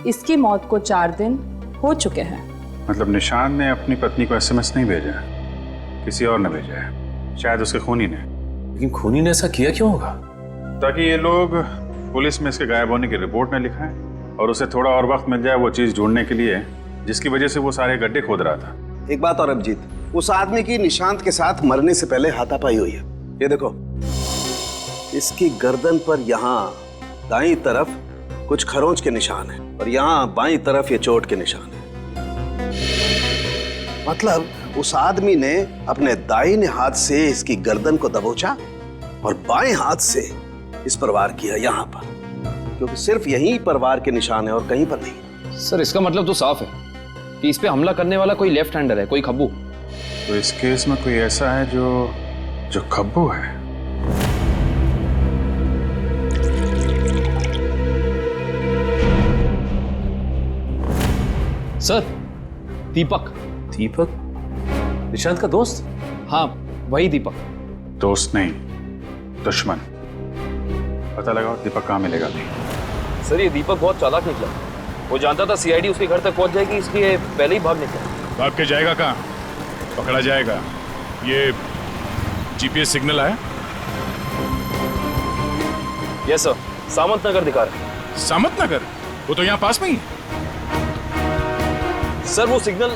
इसकी मौत को 4 दिन हो चुके हैं। मतलब निशान ने अपनी पत्नी को SMS नहीं भेजा, किसी और ने भेजा है, शायद उसके खूनी ने। लेकिन खूनी ने ऐसा किया क्यों होगा? ताकि ये लोग पुलिस में इसके गायब होने की रिपोर्ट न लिखाएं और उसे थोड़ा और वक्त मिल जाए वो चीज ढूंढने के लिए जिसकी वजह से वो सारे गड्ढे खोद रहा था। एक बात और अभिजीत, उस आदमी की निशांत के साथ मरने से पहले हाथापाई हुई है। ये देखो, इसकी गर्दन पर यहाँ दाईं तरफ कुछ खरोंच के निशान है और यहाँ बाईं तरफ ये चोट के निशान है। मतलब उस आदमी ने अपने दाहिने हाथ से इसकी गर्दन को दबोचा और बाएं हाथ से इस पर वार किया यहाँ पर, क्योंकि सिर्फ यहीं पर वार के निशान है और कहीं पर नहीं। सर इसका मतलब तो साफ है कि इस पे हमला करने वाला कोई लेफ्ट हैंडर है, कोई खब्बू। तो इस केस में कोई ऐसा है जो खब्बू है। सर दीपक। दीपक? निशांत का दोस्त? हाँ वही दीपक। दोस्त नहीं, दुश्मन। पता लगाओ दीपक कहाँ मिलेगा। नहीं सर, ये दीपक बहुत चालाक निकला। वो जानता था CID उसके घर तक पहुंच जाएगी, इसलिए पहले ही भाग निकला। भाग के जाएगा कहाँ? पकड़ा जाएगा। ये GPS सिग्नल आया? यस सर, सामंत नगर दिखा रहा है। सामंत नगर? वो तो यहाँ पास में ही। सर वो सिग्नल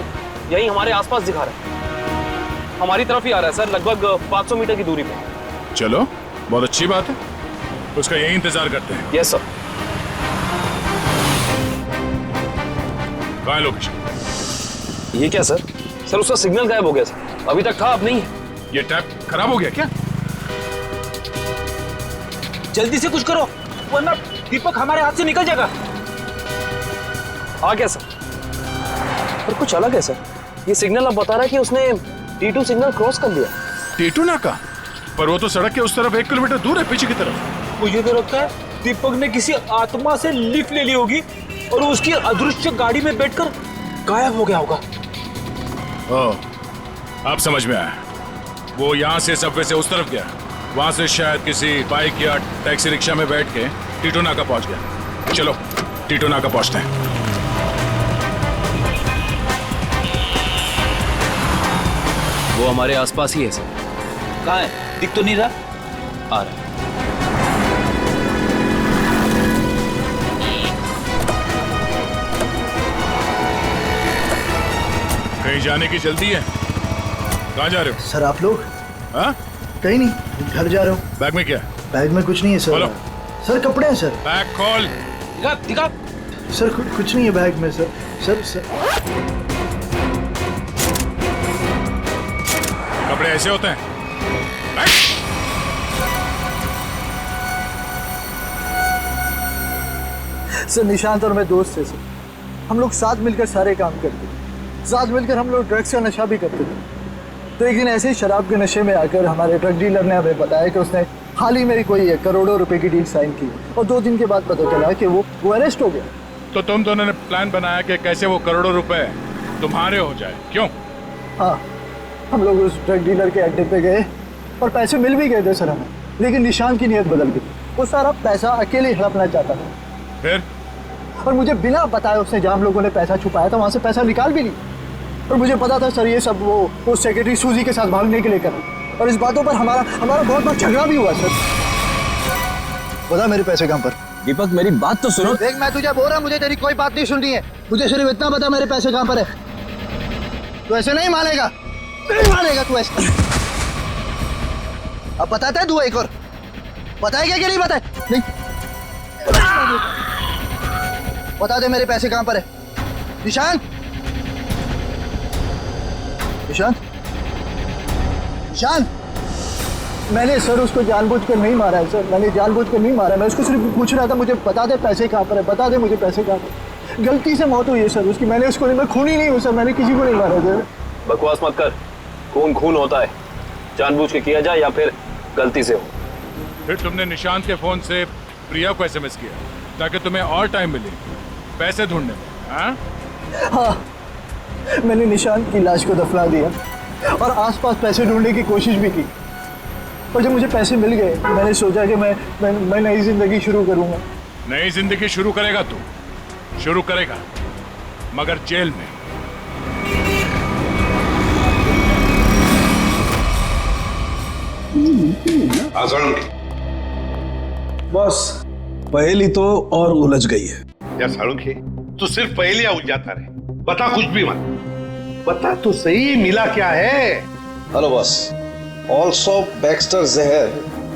यही हमारे आसपास दिखा रहा है, हमारी तरफ ही आ रहा है सर, लगभग 500 मीटर की दूरी पे। चलो बहुत अच्छी बात है, उसका यही इंतजार करते हैं। Yes sir. कहाँ है लोकेशन? ये क्या सर? सर उसका सिग्नल गायब हो गया सर, अभी तक था अब नहीं है। ये टैप खराब हो गया क्या? जल्दी से कुछ करो वरना दीपक हमारे हाथ से निकल जाएगा। हाँ क्या सर? पर कुछ अलग है सर, ये सिग्नल अब बता रहा है कि उसने T2 सिग्नल क्रॉस कर लिया। T2 नाका? पर वो तो सड़क के उस तरफ 1 किलोमीटर दूर है, पीछे की तरफ। मुझे तो लगता है दीपक ने किसी आत्मा से लिफ्ट ले ली होगी और उसकी अदृश्य गाड़ी में बैठकर गायब हो गया होगा। ओह, अब समझ में आया। वो यहाँ से सबवे से उस तरफ गया, वहां से शायद किसी बाइक या टैक्सी रिक्शा में बैठ के T2 नाका पहुंच गया। चलो T2 नाका पहुंचते हैं। वो हमारे आसपास ही है सर। कहाँ है? दिख तो नहीं रहा। आ रहा है। कहीं जाने की जल्दी है? कहाँ जा रहे हो? सर आप लोग? हाँ? कहीं नहीं, घर जा रहा हूँ। बैग में क्या? बैग में कुछ नहीं है सर। खोलो। सर कपड़े हैं सर। बैग खोल। दिखा दिखा। सर कुछ नहीं है बैग में सर। सर कपड़े ऐसे होते हैं? सर निशांत और मैं दोस्त थे सर, हम लोग साथ मिलकर सारे काम करते थे, साथ मिलकर हम लोग ड्रग्स का नशा भी करते थे। तो एक दिन ऐसे ही शराब के नशे में आकर हमारे ड्रग डीलर ने हमें बताया कि उसने हाल ही में कोई करोड़ों रुपए की डील साइन की और 2 दिन के बाद पता चला कि वो अरेस्ट हो गया। तो तुम दोनों ने प्लान बनाया कि कैसे वो करोड़ों रुपए तुम्हारे हो जाए, क्यों? हाँ, हम लोग उस ड्रग डीलर के अड्डे पे गए और पैसे मिल भी गए थे सर हमें, लेकिन निशान की नीयत बदल गई। वो सारा पैसा अकेले हड़पना चाहता था। फिर? और मुझे बिना बताए उसने जहाँ हम लोगों ने पैसा छुपाया था वहाँ से पैसा निकाल भी लिया। और मुझे पता था सर ये सब वो सेक्रेटरी सूजी के साथ भागने के लिए कर। और इस बातों पर हमारा बहुत बार झगड़ा भी हुआ सर। बता मेरे पैसे कहाँ पर? दीपक मेरी बात तो सुनो। देख मैं तुझे बोल रहा हूँ, मुझे तेरी कोई बात नहीं सुननी है। मुझे सिर्फ इतना बता मेरे पैसे कहाँ पर है। तू ऐसे नहीं मानेगा, नहीं मानेगा तू ऐसे। अब बताता है तू एक और बताएगा कि नहीं बताए? नहीं बता दे मेरे पैसे कहाँ पर है। निशांत, निशांत, निशांत। मैंने सर उसको जानबूझकर नहीं मारा है सर, मैंने जानबूझकर नहीं मारा है। मैं उसको सिर्फ पूछ रहा था मुझे बता दे पैसे कहाँ पर है, बता दे मुझे पैसे कहाँ पर। गलती से मौत हुई है सर उसकी, मैंने उसको नहीं, मैं खूनी नहीं हूँ सर, मैंने किसी को नहीं मारा सर। बकवास मत कर, खून खून होता है, जानबूझ के किया जाए या फिर गलती से हो। फिर तुमने निशांत के फोन से प्रिया को एसएमएस किया ताकि तुम्हें और टाइम मिले पैसे ढूंढने में? हाँ, मैंने निशांत की लाश को दफना दिया और आसपास पैसे ढूंढने की कोशिश भी की। और जब मुझे पैसे मिल गए मैंने सोचा कि मैं नई जिंदगी शुरू करूंगा। नई जिंदगी शुरू करेगा तू? शुरू करेगा मगर जेल में। बॉस पहेली तो और उलझ गई है। यार सालुंखे, तू सिर्फ पहेलियां उलझाता रहे, बता कुछ भी मत। बता तो सही मिला क्या है? हेलो बॉस, ऑल्सो बैक्स्टर जहर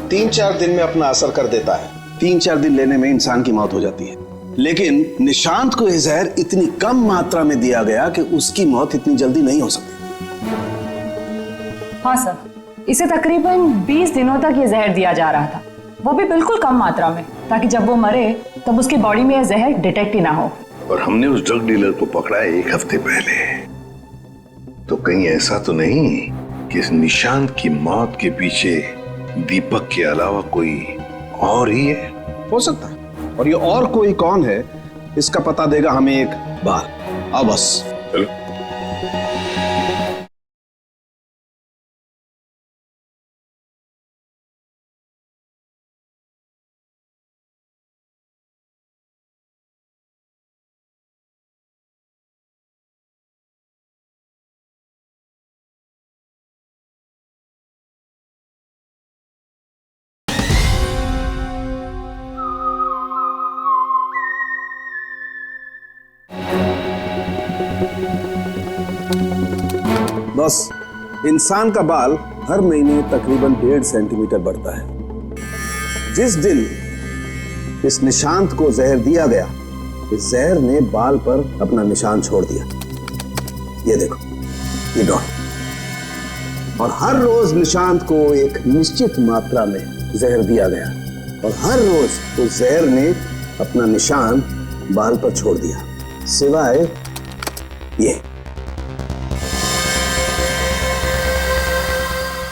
3-4 दिन में अपना असर कर देता है। 3-4 दिन लेने में इंसान की मौत हो जाती है, लेकिन निशांत को यह जहर इतनी कम मात्रा में दिया गया कि उसकी मौत इतनी जल्दी नहीं हो सकती। हाँ सर, इसे तकरीबन 20 दिनों तक ये जहर दिया जा रहा था, वो भी बिल्कुल कम मात्रा में, ताकि जब वो मरे तब उसकी बॉडी में यह जहर डिटेक्ट ही ना हो। और हमने उस ड्रग डीलर को पकड़ा है 1 हफ्ते पहले, तो कहीं ऐसा तो नहीं कि इस निशांत की मौत के पीछे दीपक के अलावा कोई और ही है? हो सकता है, और ये और कोई कौन है इसका पता देगा हमें एक बार। आओ बस चलो। बस इंसान का बाल हर महीने तकरीबन 1.5 सेंटीमीटर बढ़ता है। जिस दिन इस निशांत को जहर दिया गया, इस जहर ने बाल पर अपना निशान छोड़ दिया। ये देखो, ये डॉट। और हर रोज निशांत को एक निश्चित मात्रा में जहर दिया गया और हर रोज उस जहर ने अपना निशान बाल पर छोड़ दिया, सिवाय ये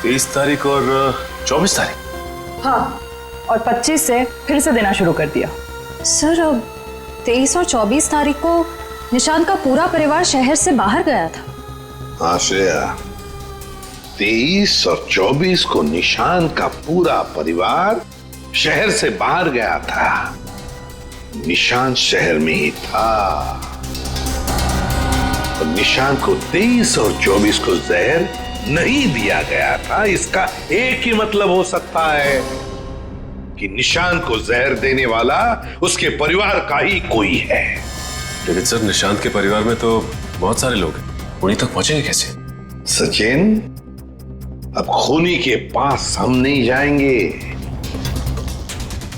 23 तारीख और 24 तारीख। हाँ, और 25 से फिर से देना शुरू कर दिया। सर, अब 23 और 24 तारीख को निशांत का पूरा परिवार शहर से बाहर गया था। हाँ श्रेया, 23 और 24 को निशांत का पूरा परिवार शहर से बाहर गया था। निशांत शहर में ही था और निशांत को 23 और 24 को जहर नहीं दिया गया था। इसका एक ही मतलब हो सकता है कि निशांत को जहर देने वाला उसके परिवार का ही कोई है। लेकिन सर, निशांत के परिवार में तो बहुत सारे लोग हैं, उन्हीं तक पहुंचेंगे कैसे? सचिन, अब खूनी के पास हम नहीं जाएंगे,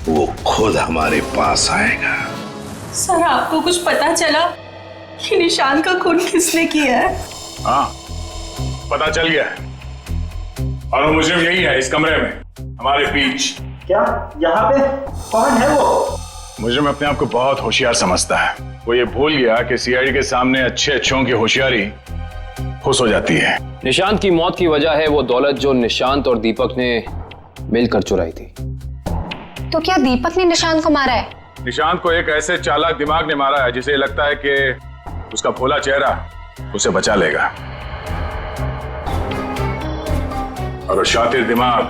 वो खुद हमारे पास आएगा। सर, आपको कुछ पता चला कि निशांत का खून किसने किया है? हाँ, पता चल गया है और मुझे यही है इस कमरे में हमारे बीच। क्या यहाँ पे कौन है वो? मुझे में अपने आप को बहुत होशियार समझता है। वो ये भूल गया कि सीआईडी के सामने अच्छे अच्छों की होशियारी खुश हो जाती है। निशांत की मौत की वजह है वो दौलत जो निशांत और दीपक ने मिलकर चुराई थी। तो क्या दीपक ने निशांत को मारा है? निशांत को एक ऐसे चालाक दिमाग ने मारा है जिसे लगता है कि उसका भोला चेहरा उसे बचा लेगा, और शातिर दिमाग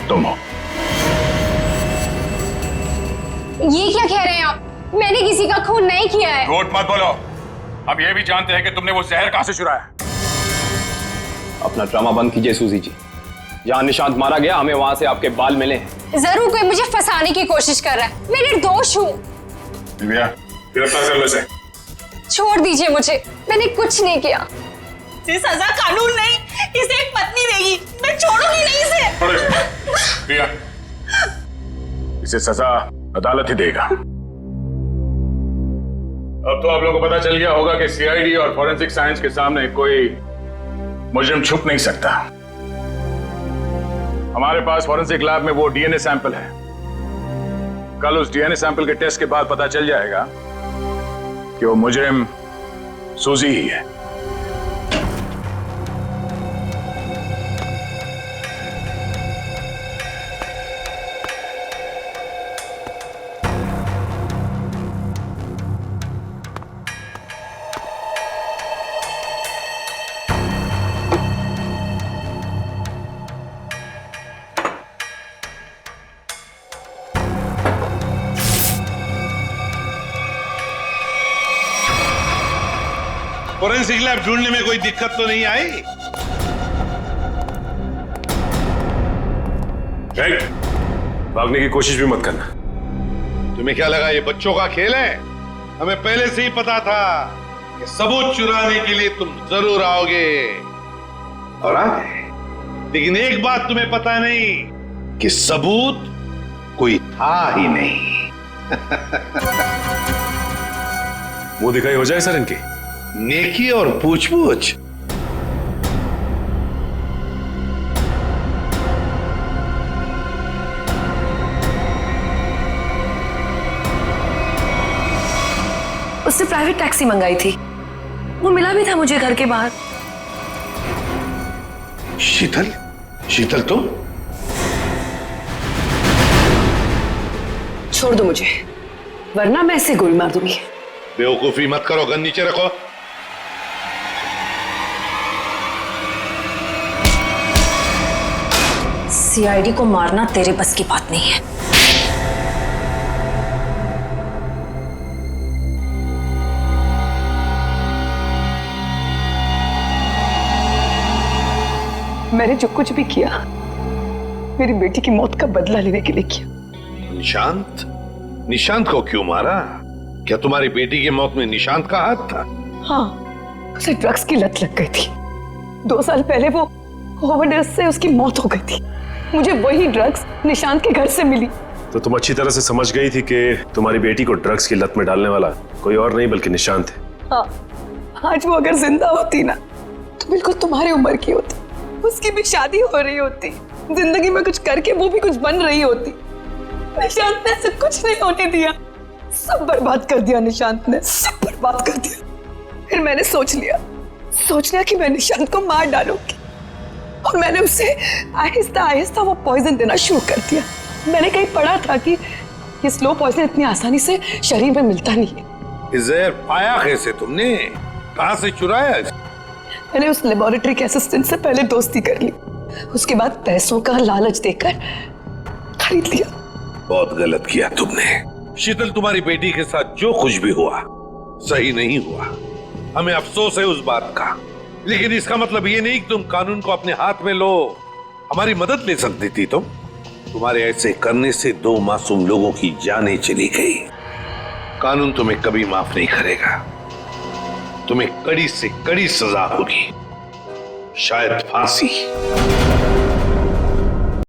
तुम हो। ये क्या कह रहे हैं आप? मैंने किसी का खून नहीं किया है। झूठ मत बोलो। हम ये भी जानते हैं कि तुमने वो जहर कहां से चुराया। अपना ड्रामा बंद कीजिए सूजी जी। जहां निशांत मारा गया हमें वहां से आपके बाल मिले हैं। जरूर कोई मुझे फंसाने की कोशिश कर रहा है। मैं निर्दोष हूँ। दिव्या, गिरफ्तार कर लो इसे। छोड़ दीजिए मुझे, मैंने कुछ नहीं किया। इसे सजा कानून नहीं, इसे एक पत्नी देगी। मैं छोड़ूंगी नहीं इसे। दिव्या, इसे सजा अदालत ही देगा। अब तो आप लोगों को पता चल गया होगा कि सीआईडी और फॉरेंसिक साइंस के सामने कोई मुजरिम छुप नहीं सकता। हमारे पास फॉरेंसिक लैब में वो डीएनए सैंपल है। कल उस डीएनए सैंपल के टेस्ट के बाद पता चल जाएगा कि वो मुजरिम सूजी ही है। फोरेंसिक लैब ढूंढने में कोई दिक्कत तो नहीं आई? भागने की कोशिश भी मत करना। तुम्हें क्या लगा ये बच्चों का खेल है? हमें पहले से ही पता था कि सबूत चुराने के लिए तुम जरूर आओगे और आ गए। लेकिन एक बात तुम्हें पता नहीं कि सबूत कोई था ही नहीं। मुंह दिखाई हो जाए सर इनकी। नेकी और पूछ-पूछ। उससे प्राइवेट टैक्सी मंगाई थी, वो मिला भी था मुझे घर के बाहर। शीतल? शीतल तुम? छोड़ दो मुझे, वरना मैं इसे गोली मार दूंगी। बेवकूफी मत करो, गन नीचे रखो। सीआईडी को मारना तेरे बस की बात नहीं है। मैंने जो कुछ भी किया मेरी बेटी की मौत का बदला लेने के लिए किया। निशांत? निशांत को क्यों मारा? क्या तुम्हारी बेटी की मौत में निशांत का हाथ था? हाँ, उसे ड्रग्स की लत लग गई थी। 2 साल पहले वो ओवरडोज से उसकी मौत हो गई थी। मुझे वही ड्रग्स निशांत के घर से मिली। तो तुम अच्छी तरह से समझ गई थी कि तुम्हारी बेटी को ड्रग्स की लत में डालने वाला कोई और नहीं बल्कि निशांत है। हाँ, आज वो अगर जिंदा होती ना तो बिल्कुल तुम्हारी उम्र की होती। उसकी भी शादी हो रही होती, जिंदगी में कुछ करके वो भी कुछ बन रही होती। निशांत ने ऐसा कुछ नहीं होने दिया, सब बर्बाद कर दिया निशांत ने, सब बर्बाद कर दिया। फिर मैंने सोच लिया कि मैं निशांत को मार डालूंगी और मैंने उसे आहिस्ता आहिस्ता वो पॉइजन देना शुरू कर दिया। मैंने कहीं पढ़ा था कि ये स्लो पॉइजन इतनी आसानी से शरीर में मिलता नहीं है। जहर पाया कैसे तुमने? कहां से चुराया? मैंने उस लेबोरेटरी के असिस्टेंट से पहले दोस्ती कर ली, उसके बाद पैसों का लालच देकर खरीद लिया। बहुत गलत किया तुमने। शीतल, तुम्हारी बेटी के साथ जो कुछ भी हुआ सही नहीं हुआ। हमें अफसोस है उस बात का, लेकिन इसका मतलब ये नहीं कि तुम कानून को अपने हाथ में लो। हमारी मदद ले सकती थी तुम। तुम्हारे ऐसे करने से 2 मासूम लोगों की जानें चली गई। कानून तुम्हें कभी माफ नहीं करेगा। तुम्हें कड़ी से कड़ी सजा होगी, शायद फांसी।